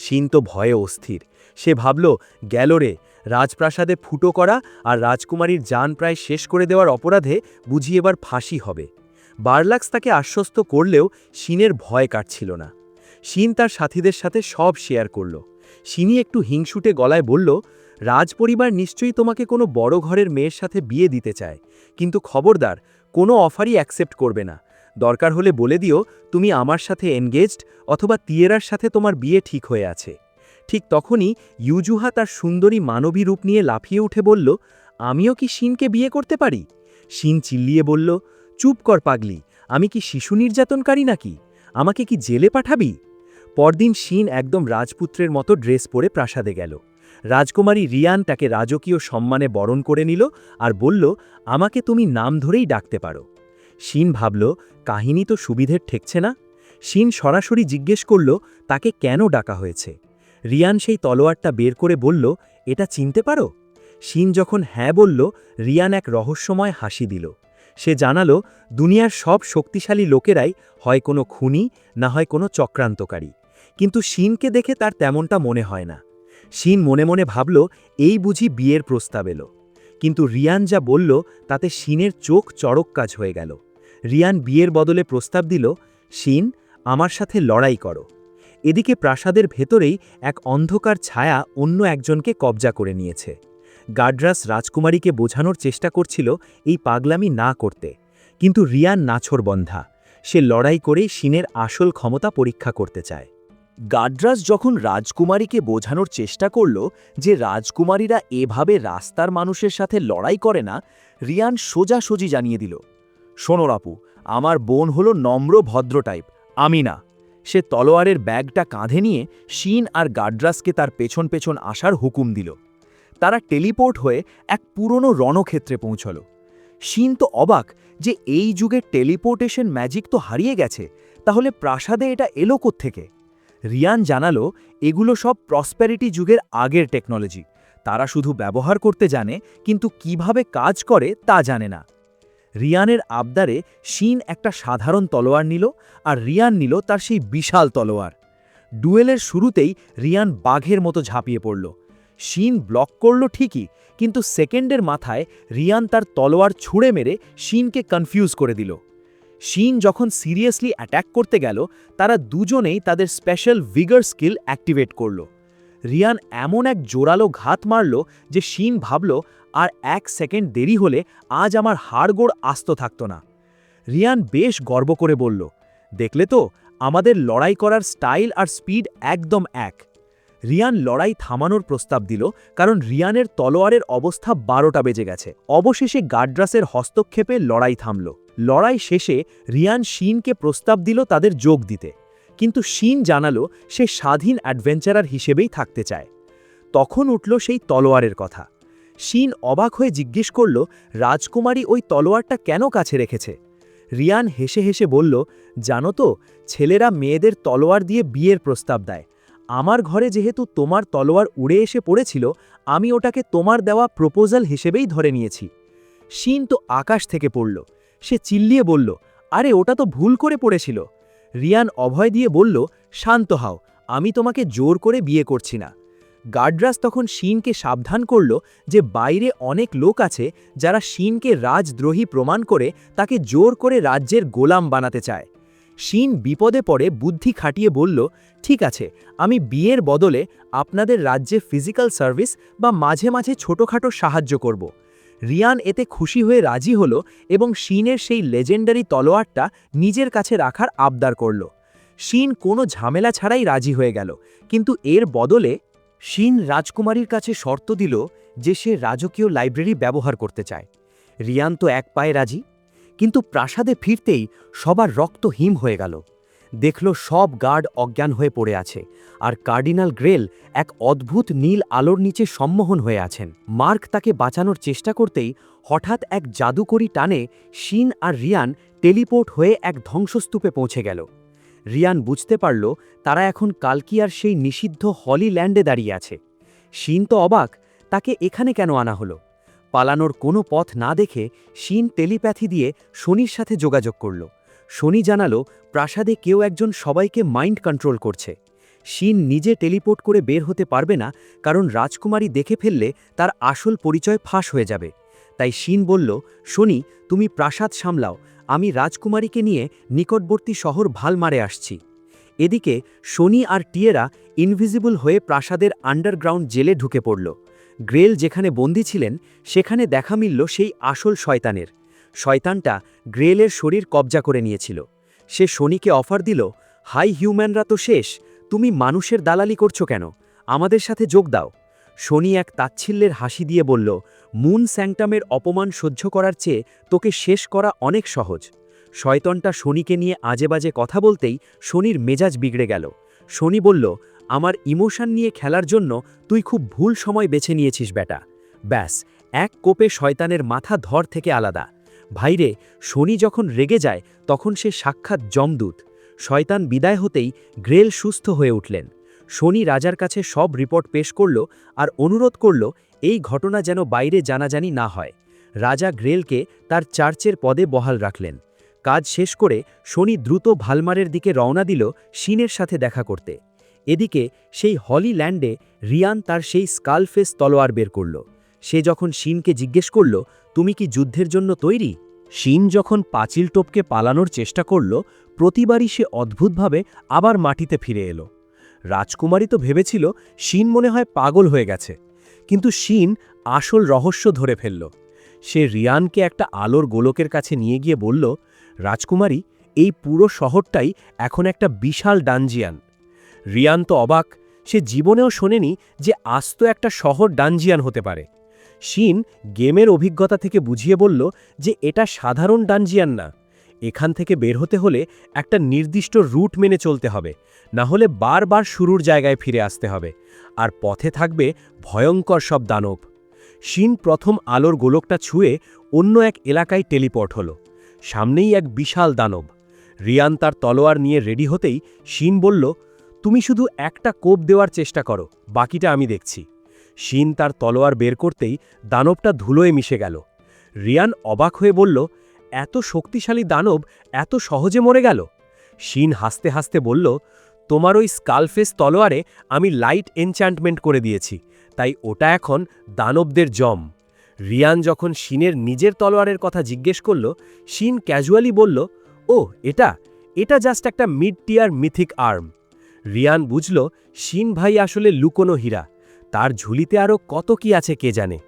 C: শিন তো ভয়ে অস্থির। সে ভাবল, গেল রে, রাজপ্রাসাদে ফুটো করা আর রাজকুমারীর জান প্রায় শেষ করে দেওয়ার অপরাধে বুঝি এবার ফাঁসি হবে। বার্লাক্স তাকে আশ্বস্ত করলেও শিনের ভয় কাটছিল না। শিন তার সাথীদের সাথে সব শেয়ার করল। শিনি একটু হিংসুটে গলায় বলল, রাজপরিবার নিশ্চয়ই তোমাকে কোনো বড় ঘরের মেয়ের সাথে বিয়ে দিতে চায়, কিন্তু খবরদার
B: কোনো অফারই অ্যাকসেপ্ট করবে না। দরকার হলে বলে দিও তুমি আমার সাথে এনগেজড, অথবা তিয়েরার সাথে তোমার বিয়ে ঠিক হয়ে আছে। ঠিক তখনই ইউজুহা তার সুন্দরী মানবী রূপ নিয়ে লাফিয়ে উঠে বলল, আমিও কি শিনকে বিয়ে করতে পারি? শিন চিল্লিয়ে বলল, চুপ কর পাগলি, আমি কি শিশু নির্যাতনকারী নাকি? আমাকে কি জেলে পাঠাবি? পরদিন শিন একদম রাজপুত্রের মতো ড্রেস পরে প্রাসাদে গেল। রাজকুমারী রিয়ান তাকে রাজকীয় সম্মানে বরণ করে নিল আর বলল, আমাকে তুমি নাম ধরেই ডাকতে পারো। শিন ভাবল, কাহিনী তো সুবিধের ঠেকছে না। শিন সরাসরি জিজ্ঞেস করল, তাকে কেন ডাকা হয়েছে। রিয়ান সেই তলোয়ারটা বের করে বলল, এটা চিনতে পারো? শিন যখন হ্যাঁ বলল, রিয়ান এক রহস্যময় হাসি দিল। সে জানালো, দুনিয়ার সব শক্তিশালী লোকেরাই হয় কোনো খুনি, না হয় কোনো চক্রান্তকারী। কিন্তু শিনকে দেখে তার তেমনটা মনে হয় না। শিন মনে মনে ভাবল, এই বুঝি বিয়ের প্রস্তাব এলো। কিন্তু রিয়ান যা বলল তাতে শিনের চোখ চড়ক কাজ হয়ে গেল। রিয়ান বিয়ের বদলে প্রস্তাব দিল, শিন, আমার সাথে লড়াই করো। এদিকে প্রাসাদের ভেতরেই এক অন্ধকার ছায়া অন্য একজনকে কবজা করে নিয়েছে। গার্ডরাস রাজকুমারীকে বোঝানোর চেষ্টা করছিল এই পাগলামি না করতে, কিন্তু রিয়ান নাছোড়বন্ধা। সে লড়াই করেই শিনের আসল ক্ষমতা পরীক্ষা করতে চায়। গার্ডরাস যখন রাজকুমারীকে বোঝানোর চেষ্টা করল যে রাজকুমারীরা এভাবে রাস্তার মানুষের সাথে লড়াই করে না, রিয়ান সোজাসুজি জানিয়ে দিল, শোনো রাপু, আমার বোন হলো নম্র ভদ্র টাইপ, আমি না। সে তলোয়ারের ব্যাগটা কাঁধে নিয়ে শিন আর গার্ডরাসকে তার পেছন পেছন আসার হুকুম দিল। তারা টেলিপোর্ট হয়ে এক পুরনো রণক্ষেত্রে পৌঁছল। শিন তো অবাক যে এই যুগের টেলিপোর্টেশন ম্যাজিক তো হারিয়ে গেছে, তাহলে প্রাসাদে এটা এলো কোত্থেকে? রিয়ান জানালো, এগুলো সব প্রসপ্যারিটি যুগের আগের টেকনোলজি। তারা শুধু ব্যবহার করতে জানে, কিন্তু কিভাবে কাজ করে তা জানে না। রিয়ানের আবদারে শিন একটা সাধারণ তলোয়ার নিল, আর রিয়ান নিল তার সেই বিশাল তলোয়ার। ডুয়েলের শুরুতেই রিয়ান বাঘের মতো ঝাঁপিয়ে পড়ল। শিন ব্লক করল ঠিকই, কিন্তু সেকেন্ডের মাথায় রিয়ান তার তলোয়ার ছুঁড়ে মেরে শিনকে কনফিউজ করে দিল। শিন যখন সিরিয়াসলি অ্যাট্যাক করতে গেল, তারা দুজনেই তাদের স্পেশাল ভিগার স্কিল অ্যাক্টিভেট করল। রিয়ান এমন এক জোরালো ঘাত মারল যে শিন ভাবল, আর 1 সেকেন্ড দেরি হলে আজ আমার হাড়গোড় আস্ত থাকত না। রিয়ান বেশ গর্ব করে বলল, দেখলে তো, আমাদের লড়াই করার স্টাইল আর স্পিড একদম এক। রিয়ান লড়াই থামানোর প্রস্তাব দিল, কারণ রিয়ানের তলোয়ারের অবস্থা 12টা বেজে গেছে। অবশেষে গার্ডরাসের হস্তক্ষেপে লড়াই থামল। লড়াই শেষে রিয়ান শিনকে প্রস্তাব দিল তাদের যোগ দিতে, কিন্তু শিন জানালো সে স্বাধীন অ্যাডভেঞ্চারার হিসেবেই থাকতে চায়। তখন উঠল সেই তলোয়ারের কথা। শিন অবাক হয়ে জিজ্ঞেস করল, রাজকুমারী ওই তলোয়ারটা কেন কাছে রেখেছে? রিয়ান হেসে হেসে বলল, জানো তো, ছেলেরা মেয়েদের তলোয়ার দিয়ে বিয়ের প্রস্তাব দেয়। আমার ঘরে যেহেতু তোমার তলোয়ার উড়ে এসে পড়েছিল, আমি ওটাকে তোমার দেওয়া প্রপোজাল হিসেবেই ধরে নিয়েছি। শিন তো আকাশ থেকে পড়ল। সে চিল্লিয়ে বলল, আরে ওটা তো ভুল করে পড়েছিল। রিয়ান অভয় দিয়ে বলল, শান্ত হও, আমি তোমাকে জোর করে বিয়ে করছি না। গার্ডরাস তখন শিনকে সাবধান করল যে বাইরে অনেক লোক আছে যারা শিনকে রাজদ্রোহী প্রমাণ করে তাকে জোর করে রাজ্যের গোলাম বানাতে চায়। শিন বিপদে পড়ে বুদ্ধি খাটিয়ে বলল, ঠিক আছে, আমি বিয়ের বদলে আপনাদের রাজ্যে ফিজিক্যাল সার্ভিস বা মাঝে মাঝে ছোটখাটো সাহায্য করব। রিয়ান এতে খুশি হয়ে রাজি হল এবং শিনের সেই লেজেন্ডারি তলোয়ারটা নিজের কাছে রাখার আবদার করল। শিন কোনো ঝামেলা ছাড়াই রাজি হয়ে গেল, কিন্তু এর বদলে শিন রাজকুমারীর কাছে শর্ত দিল যে সে রাজকীয় লাইব্রেরি ব্যবহার করতে চায়। রিয়ান তো এক পায়ে রাজি, কিন্তু প্রাসাদে ফিরতেই সবার রক্ত হিম হয়ে গেল। দেখল সব গার্ড অজ্ঞান হয়ে পড়ে আছে, আর কার্ডিনাল গ্রেল এক অদ্ভুত নীল আলোর নিচে সম্মোহন হয়ে আছেন। মার্ক তাকে বাঁচানোর চেষ্টা করতেই হঠাৎ এক জাদুকরি টানে শিন আর রিয়ান টেলিপোর্ট হয়ে এক ধ্বংসস্তূপে পৌঁছে গেল। রিয়ান বুঝতে পারল তারা এখন কালকিয়ার সেই নিষিদ্ধ হলি ল্যান্ডে দাঁড়িয়ে আছে। শিন তো অবাক, তাকে এখানে কেন আনা হলো? পালানোর কোনো পথ না দেখে শিন টেলিপ্যাথি দিয়ে শনির সাথে যোগাযোগ করল। শনি জানালো প্রাসাদে কেউ একজন সবাইকে মাইন্ড কন্ট্রোল করছে। শিন নিজে টেলিপোর্ট করে বের হতে পারবে না, কারণ রাজকুমারী দেখে ফেললে তার আসল পরিচয় ফাঁস হয়ে যাবে। তাই শিন বলল, শনি, তুমি প্রাসাদ সামলাও, আমি রাজকুমারীকে নিয়ে নিকটবর্তী শহর ভালমারে আসছি। এদিকে শনি আর টিয়েরা ইনভিজিবল হয়ে প্রাসাদের আন্ডারগ্রাউন্ড জেলে ঢুকে পড়ল। গ্রেল যেখানে বন্দী ছিলেন সেখানে দেখা মিলল সেই আসল শয়তানের।
C: শয়তানটা গ্রেলের শরীর কবজা করে নিয়েছিল। সে শনিকে অফার দিল, হাই হিউম্যানরা তো শেষ, তুমি মানুষের দালালি করছো কেন, আমাদের সাথে যোগ দাও। শনি এক তাচ্ছিল্যের হাসি দিয়ে বলল, মুন স্যাংটামের অপমান সহ্য করার চেয়ে তোকে শেষ করা অনেক সহজ। শয়তানটা শনিকে নিয়ে আজেবাজে কথা বলতেই শনির মেজাজ বিগড়ে গেল। শনি বলল, আমার ইমোশন নিয়ে খেলার জন্য তুই খুব ভুল সময় বেছে নিয়েছিস বেটা। ব্যাস, এক কোপে শয়তানের মাথা ধর থেকে আলাদা। ভাইরে, শনি যখন রেগে যায় তখন সে সাক্ষাৎ যমদূত। শয়তান বিদায় হতেই গ্রেল সুস্থ হয়ে উঠলেন। শনি রাজার কাছে সব রিপোর্ট পেশ করল আর অনুরোধ করল এই ঘটনা যেন বাইরে জানাজানি না হয়। রাজা গ্রেলকে তার চার্চের পদে বহাল রাখলেন। কাজ শেষ করে শনি দ্রুত ভালমারের দিকে রওনা দিল শিনের সাথে দেখা করতে। এদিকে সেই হলি ল্যান্ডে রিয়ান তার সেই স্কালফেস তলোয়ার বের করল। সে যখন শিনকে জিজ্ঞেস করল, তুমি কি যুদ্ধের জন্য তৈরি?
B: শিন যখন পাঁচিল টপকে পালানোর চেষ্টা করল, প্রতিবারই সে অদ্ভুতভাবে আবার মাটিতে ফিরে এলো। রাজকুমারী তো ভেবেছিল শিন মনে হয় পাগল হয়ে গেছে, কিন্তু শিন আসল রহস্য ধরে ফেলল। সে রিয়ানকে একটা আলোর গোলকের কাছে নিয়ে গিয়ে বলল, রাজকুমারী, এই পুরো শহরটাই এখন একটা বিশাল ডানজিয়ান। রিয়ান তো অবাক, সে জীবনেও শোনেনি যে আস্ত একটা শহর ডানজিয়ান হতে পারে। শিন গেমের অভিজ্ঞতা থেকে বুঝিয়ে বলল যে এটা সাধারণ ডানজিয়ান না, এখান থেকে বের হতে হলে একটা নির্দিষ্ট রুট মেনে চলতে হবে, না হলে বারবার শুরুর জায়গায় ফিরে আসতে হবে, আর পথে থাকবে ভয়ঙ্কর সব দানব। শিন প্রথম আলোর গোলকটা ছুঁয়ে অন্য এক এলাকায় টেলিপোর্ট হল। সামনেই এক বিশাল দানব। রিয়ান তার তলোয়ার নিয়ে রেডি হতেই শিন বলল, তুমি শুধু একটা কোপ দেওয়ার চেষ্টা করো, বাকিটা আমি দেখছি। শিন তার তলোয়ার বের করতেই দানবটা ধুলোয় মিশে গেল। রিয়ান অবাক হয়ে বলল, এত শক্তিশালী দানব এত সহজে মরে গেল? শিন হাসতে হাসতে বলল, তোমার ওই স্কালফেস তলোয়ারে আমি লাইট এনচ্যান্টমেন্ট করে দিয়েছি, তাই ওটা এখন দানবদের জম। রিয়ান যখন শিনের নিজের তলোয়ারের কথা জিজ্ঞেস করল, শিন ক্যাজুয়ালি বলল, ও এটা জাস্ট একটা মিড টিয়ার মিথিক আর্ম। রিয়ান বুঝল শিন ভাই আসলে লুকোনো হীরা, তার ঝুলিতে আরও কত কি আছে কে জানে।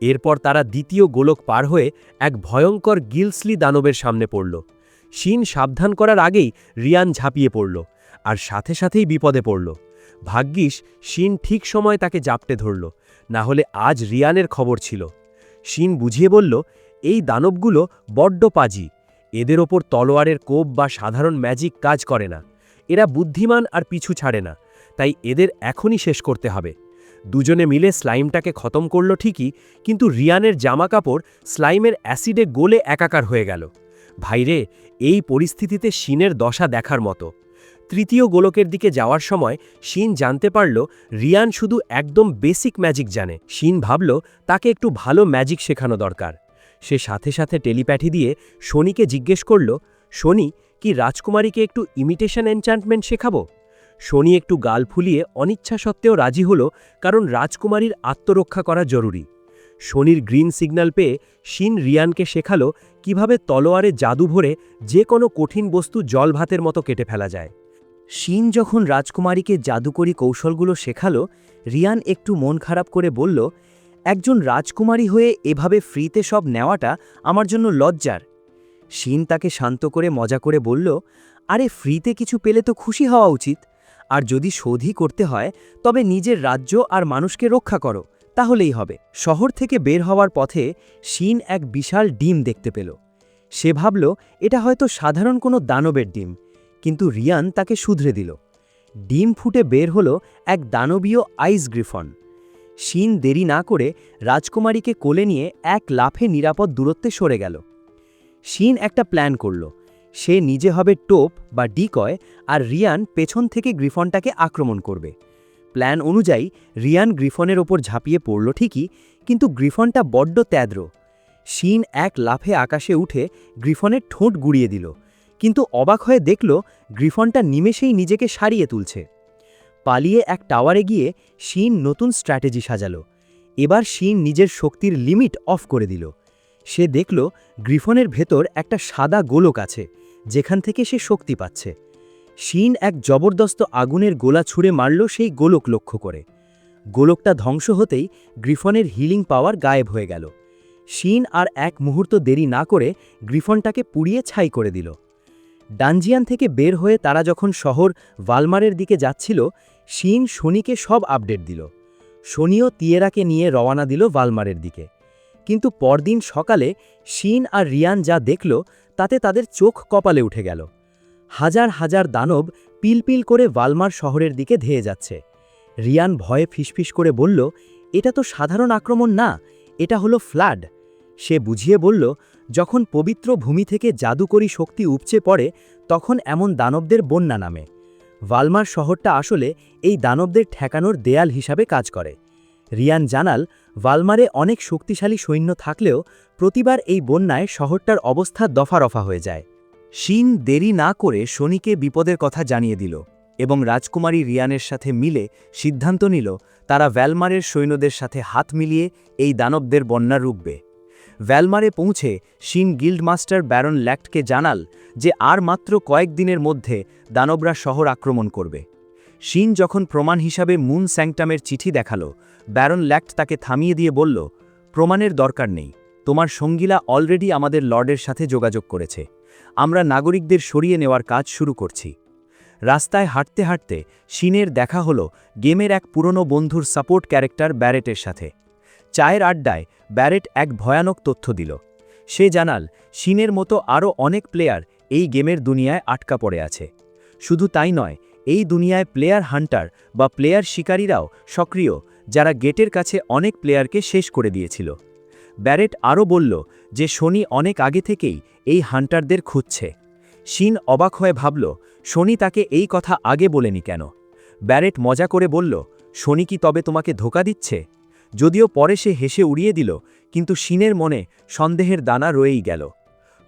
B: এরপর তারা দ্বিতীয় গোলক পার হয়ে এক ভয়ঙ্কর গিলসলি দানবের সামনে পড়ল। শিন সাবধান করার আগেই রিয়ান ঝাঁপিয়ে পড়ল, আর সাথে সাথেই বিপদে পড়ল। ভাগ্যিস শিন ঠিক সময় তাকে জাপটে ধরল, না হলে আজ রিয়ানের খবর ছিল। শিন বুঝিয়ে বলল, এই দানবগুলো বড্ড পাজি, এদের ওপর তলোয়ারের কোপ বা সাধারণ ম্যাজিক কাজ করে না। এরা বুদ্ধিমান আর পিছু ছাড়ে না, তাই এদের এখনই শেষ করতে হবে। দুজনে মিলে স্লাইমটাকে খতম করল ঠিকই, কিন্তু রিয়ানের জামাকাপড় স্লাইমের অ্যাসিডে গলে একাকার হয়ে গেল। ভাইরে, এই পরিস্থিতিতে শিনের দশা দেখার মতো। তৃতীয় গোলকের দিকে যাওয়ার সময় শিন জানতে পারল রিয়ান শুধু একদম বেসিক ম্যাজিক জানে। শিন ভাবল তাকে একটু ভালো ম্যাজিক শেখানো দরকার। সে সাথে সাথে টেলিপ্যাথি দিয়ে শনিকে জিজ্ঞেস করল, শনি, কি রাজকুমারীকে একটু ইমিটেশন এনচ্যান্টমেন্ট শেখাবো? শনি একটু গাল ফুলিয়ে অনিচ্ছা সত্ত্বেও রাজি হল, কারণ রাজকুমারীর আত্মরক্ষা করা জরুরি। শনির গ্রিন সিগন্যাল পেয়ে শিন রিয়ানকে শেখালো কিভাবে তলোয়ারে জাদু ভরে যে কোনো কঠিন বস্তু জল ভাতের মতো কেটে ফেলা যায়। শিন যখন রাজকুমারীকে জাদুকরি কৌশলগুলো শেখালো, রিয়ান একটু মন খারাপ করে বলল, একজন রাজকুমারী হয়ে এভাবে ফ্রিতে সব নেওয়াটা আমার জন্য লজ্জার। শিন তাকে শান্ত করে মজা করে বলল, আরে ফ্রিতে কিছু পেলে তো খুশি হওয়া উচিত, আর যদি শোধই করতে হয় তবে নিজের রাজ্য আর মানুষকে রক্ষা করো, তাহলেই হবে। শহর থেকে বের হওয়ার পথে শিন এক বিশাল ডিম দেখতে পেল। সে ভাবল এটা হয়তো সাধারণ কোনো দানবের ডিম, কিন্তু রিয়ান তাকে শুধরে দিল। ডিম ফুটে বের হলো এক দানবীয় আইস গ্রিফন। শিন দেরি না করে রাজকুমারীকে কোলে নিয়ে এক লাফে নিরাপদ দূরত্বে সরে গেল। শিন একটা প্ল্যান করল, সে নিজে হবে টোপ বা ডিকয়, আর রিয়ান পেছন থেকে গ্রিফনটাকে আক্রমণ করবে। প্ল্যান অনুযায়ী রিয়ান গ্রিফনের ওপর ঝাঁপিয়ে পড়ল ঠিকই, কিন্তু গ্রিফনটা বড্ড ত্যাদ্র। শিন এক লাফে আকাশে উঠে গ্রিফনের ঠোঁট গুড়িয়ে দিল, কিন্তু অবাক হয়ে দেখল গ্রিফনটা নিমেষেই নিজেকে সারিয়ে তুলছে। পালিয়ে এক টাওয়ারে গিয়ে শিন নতুন স্ট্র্যাটেজি সাজালো। এবার শিন নিজের শক্তির লিমিট অফ করে দিল। সে দেখল গ্রিফনের ভেতর একটা সাদা গোলক আছে, যেখান থেকে সে শক্তি পাচ্ছে। শিন এক জবরদস্ত আগুনের গোলা ছুঁড়ে মারল সেই গোলক লক্ষ্য করে। গোলকটা ধ্বংস হতেই গ্রিফনের হিলিং পাওয়ার গায়েব হয়ে গেল। শিন আর এক মুহূর্ত দেরি না করে গ্রিফনটাকে পুড়িয়ে ছাই করে দিল। ডানজিয়ান থেকে বের হয়ে তারা যখন শহর ভালমারের দিকে যাচ্ছিল, শিন শনিকে সব আপডেট দিল। শনিও তিয়ারাকে নিয়ে রওনা দিল ভালমারের দিকে। কিন্তু পরদিন সকালে শিন আর রিয়ান যা দেখল তাতে তাদের চোখ কপালে উঠে গেল। হাজার হাজার দানব পিলপিল করে ভালমার শহরের দিকে ধেয়ে যাচ্ছে। রিয়ান ভয়ে ফিসফিস করে বলল, এটা তো সাধারণ আক্রমণ না, এটা হলো ফ্লাড। সে বুঝিয়ে বলল, যখন পবিত্র ভূমি থেকে জাদুকরী শক্তি উপচে পড়ে তখন এমন দানবদের বন্যা নামে। ভালমার শহরটা আসলে এই দানবদের ঠেকানোর দেয়াল হিসাবে কাজ করে। রিয়ান জানাল, ভালমারে অনেক শক্তিশালী সৈন্য থাকলেও প্রতিবার এই বন্যায় শহরটার অবস্থা দফারফা হয়ে যায়। শিন দেরি না করে শনিকে বিপদের কথা জানিয়ে দিল এবং রাজকুমারী রিয়ানের সাথে মিলে সিদ্ধান্ত নিল তারা ভ্যালমারের সৈন্যদের সাথে হাত মিলিয়ে এই দানবদের বন্যা রুখবে। ভ্যালমারে পৌঁছে শিন গিল্ডমাস্টার ব্যারন ল্যাক্টকে জানাল যে আর মাত্র কয়েকদিনের মধ্যে দানবরা শহর আক্রমণ করবে। শিন যখন প্রমাণ হিসাবে মুন স্যাংটামের চিঠি দেখালো, ব্যারন ল্যাক্ট তাকে থামিয়ে দিয়ে বলল, প্রমাণের দরকার নেই, তোমার সঙ্গীরা অলরেডি আমাদের লর্ডের সাথে যোগাযোগ করেছে। আমরা নাগরিকদের সরিয়ে নেওয়ার কাজ শুরু করছি। রাস্তায় হাঁটতে হাঁটতে শিনের দেখা হলো গেমের এক পুরনো বন্ধুর সাপোর্ট ক্যারেক্টার ব্যারেটের সাথে। চায়ের আড্ডায় ব্যারেট এক ভয়ানক তথ্য দিল। সে জানাল, শিনের মতো আরও অনেক প্লেয়ার এই গেমের দুনিয়ায় আটকা পড়ে আছে। শুধু তাই নয়, এই দুনিয়ায় প্লেয়ার হান্টার বা প্লেয়ার শিকারীরাও সক্রিয়, যারা গেটের কাছে অনেক প্লেয়ারকে শেষ করে দিয়েছিল। ব্যারেট আরও বলল যে শনি অনেক আগে থেকেই এই হান্টারদের খুঁজছে। শিন অবাক হয়ে ভাবল, শনি তাকে এই কথা আগে বলেনি কেন? ব্যারেট মজা করে বলল, শনি কি তবে তোমাকে ধোঁকা দিচ্ছে? যদিও পরে সে হেসে উড়িয়ে দিল, কিন্তু শিনের মনে সন্দেহের দানা রয়েই গেল।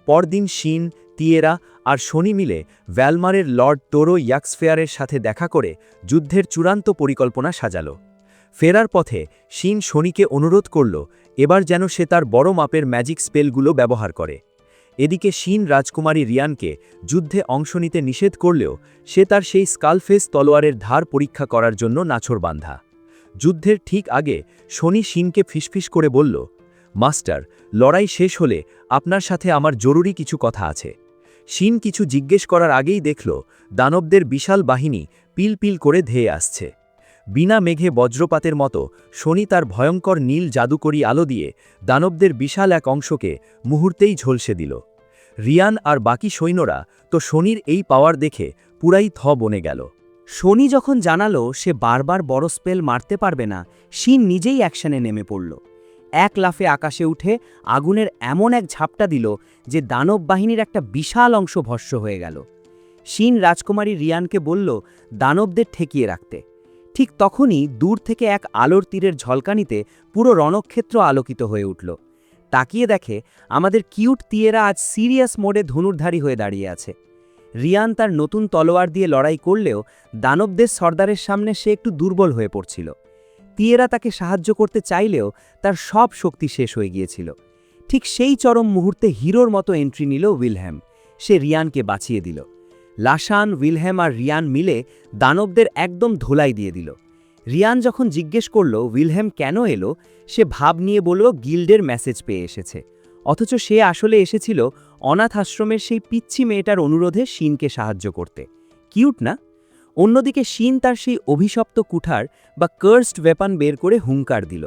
B: পরদিন শিন, তিয়ারা আর শনি মিলে ভ্যালমারের লর্ড টোরো ইয়াক্সফেয়ারের সাথে দেখা করে যুদ্ধের চূড়ান্ত পরিকল্পনা সাজাল। ফেরার পথে শিন শনিকে অনুরোধ করল এবার যেন সে তার বড় মাপের ম্যাজিক স্পেলগুলো ব্যবহার করে। এদিকে শিন রাজকুমারী রিয়ানকে যুদ্ধে অংশ নিতে নিষেধ করলেও সে তার সেই স্কালফেস তলোয়ারের ধার পরীক্ষা করার জন্য নাছোড়বান্ধা। যুদ্ধের ঠিক আগে শনি শিনকে ফিসফিস করে বলল, মাস্টার, লড়াই শেষ হলে আপনার সাথে আমার জরুরি কিছু কথা আছে। শিন কিছু জিজ্ঞেস করার আগেই দেখল দানবদের বিশাল বাহিনী পিলপিল করে ধেয়ে আসছে। বিনা মেঘে বজ্রপাতের মতো শনি তার ভয়ঙ্কর নীল জাদুকরী আলো দিয়ে দানবদের বিশাল এক অংশকে মুহূর্তেই ঝলসে দিল। রিয়ান আর বাকি সৈন্যরা তো শনির এই পাওয়ার দেখে পুরাই বনে গেল।
D: শনি যখন জানালো সে বারবার বড় স্পেল মারতে পারবে না, শিন নিজেই অ্যাকশনে নেমে পড়ল। এক লাফে আকাশে উঠে আগুনের এমন এক ঝাপটা দিল যে দানব বাহিনীর একটা বিশাল অংশ ভস্ম হয়ে গেল। শিন রাজকুমারী রিয়ানকে বলল দানবদের ঠেকিয়ে রাখতে। ঠিক তখনই দূর থেকে এক আলোর তীরের ঝলকানিতে পুরো রণক্ষেত্র আলোকিত হয়ে উঠল। তাকিয়ে দেখে আমাদের কিউট তিয়ারা আজ সিরিয়াস মোডে ধনুর্ধারী হয়ে দাঁড়িয়ে আছে। রিয়ান তার নতুন তলোয়ার দিয়ে লড়াই করলেও দানবদের সর্দারের সামনে সে একটু দুর্বল হয়ে পড়ছিল। তিয়ারা তাকে সাহায্য করতে চাইলেও তার সব শক্তি শেষ হয়ে গিয়েছিল। ঠিক সেই চরম মুহূর্তে হিরোর মতো এন্ট্রি নিল উইলহেম। সে রিয়ানকে বাঁচিয়ে দিল। লাশান, উইলহেম আর রিয়ান মিলে দানবদের একদম ধোলাই দিয়ে দিল। রিয়ান যখন জিজ্ঞেস করল উইলহেম কেন এলো, সে ভাব নিয়ে বলল গিল্ডের মেসেজ পেয়ে এসেছে। অথচ সে আসলে এসেছিল অনাথ আশ্রমের সেই পিচ্ছি মেয়েটার অনুরোধে শিনকে সাহায্য করতে। কিউট না? অন্যদিকে শিন তার সেই অভিশপ্ত কুঠার বা কার্সড ওয়েপন বের করে হুঙ্কার দিল।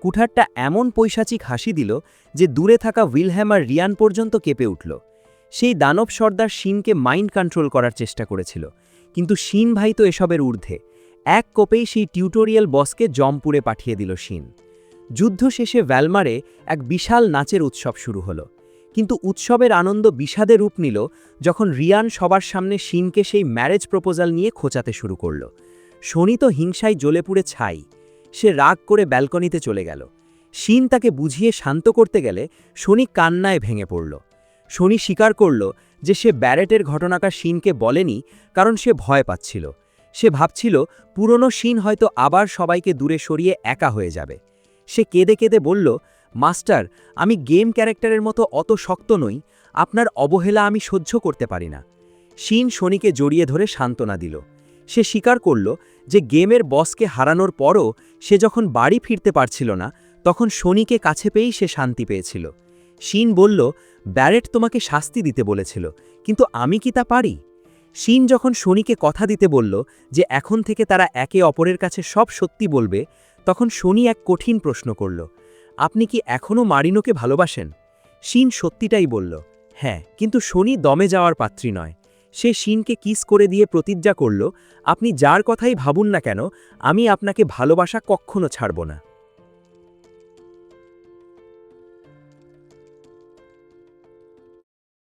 D: কুঠারটা এমন পৈশাচিক হাসি দিল যে দূরে থাকা উইলহেম আর রিয়ান পর্যন্ত কেঁপে উঠল। সেই দানব সর্দার শিনকে মাইন্ড কন্ট্রোল করার চেষ্টা করেছিল, কিন্তু শিন ভাই তো এসবের ঊর্ধ্বে। এক কোপেই সেই টিউটোরিয়াল বসকে জমপুরে পাঠিয়ে দিল শিন। যুদ্ধ শেষে ভ্যালমারে এক বিশাল নাচের উৎসব শুরু হলো। কিন্তু উৎসবের আনন্দ বিষাদে রূপ নিল যখন রিয়ান সবার সামনে শিনকে সেই ম্যারেজ প্রপোজাল নিয়ে খোঁচাতে শুরু করল। শনি তো হিংসায় জ্বলে পুড়ে ছাই। সে রাগ করে ব্যালকনিতে চলে গেল। শিন তাকে বুঝিয়ে শান্ত করতে গেলে শনি কান্নায় ভেঙে পড়ল। শনি স্বীকার করল যে সে ব্যারেটের ঘটনাটা শিনকে বলেনি, কারণ সে ভয় পাচ্ছিল। সে ভাবছিল পুরনো শিন হয়তো আবার সবাইকে দূরে সরিয়ে একা হয়ে যাবে। সে কেঁদে কেঁদে বলল, মাস্টার, আমি গেম ক্যারেক্টারের মতো অত শক্ত নই, আপনার অবহেলা আমি সহ্য করতে পারি না। শিন শনিকে জড়িয়ে ধরে সান্ত্বনা দিল। সে স্বীকার করল যে গেমের বসকে হারানোর পরও সে যখন বাড়ি ফিরতে পারছিল না, তখন শনিকে কাছে পেয়েই সে শান্তি পেয়েছিল। শিন বলল, ব্যারেট তোমাকে শাস্তি দিতে বলেছিল, কিন্তু আমি কি তা পারি? শিন যখন শনিকে কথা দিতে বলল যে এখন থেকে তারা একে অপরের কাছে সব সত্যি বলবে, তখন শনি এক কঠিন প্রশ্ন করল, আপনি কি এখনও মারিনোকে ভালোবাসেন? শিন সত্যিটাই বলল, হ্যাঁ, কিন্তু শনি দমে যাওয়ার পাত্রী নয়। সে শিনকে কিস করে দিয়ে প্রতিজ্ঞা করল, আপনি যার কথাই ভাবুন না কেন, আমি আপনাকে ভালোবাসা কখনো ছাড়ব না।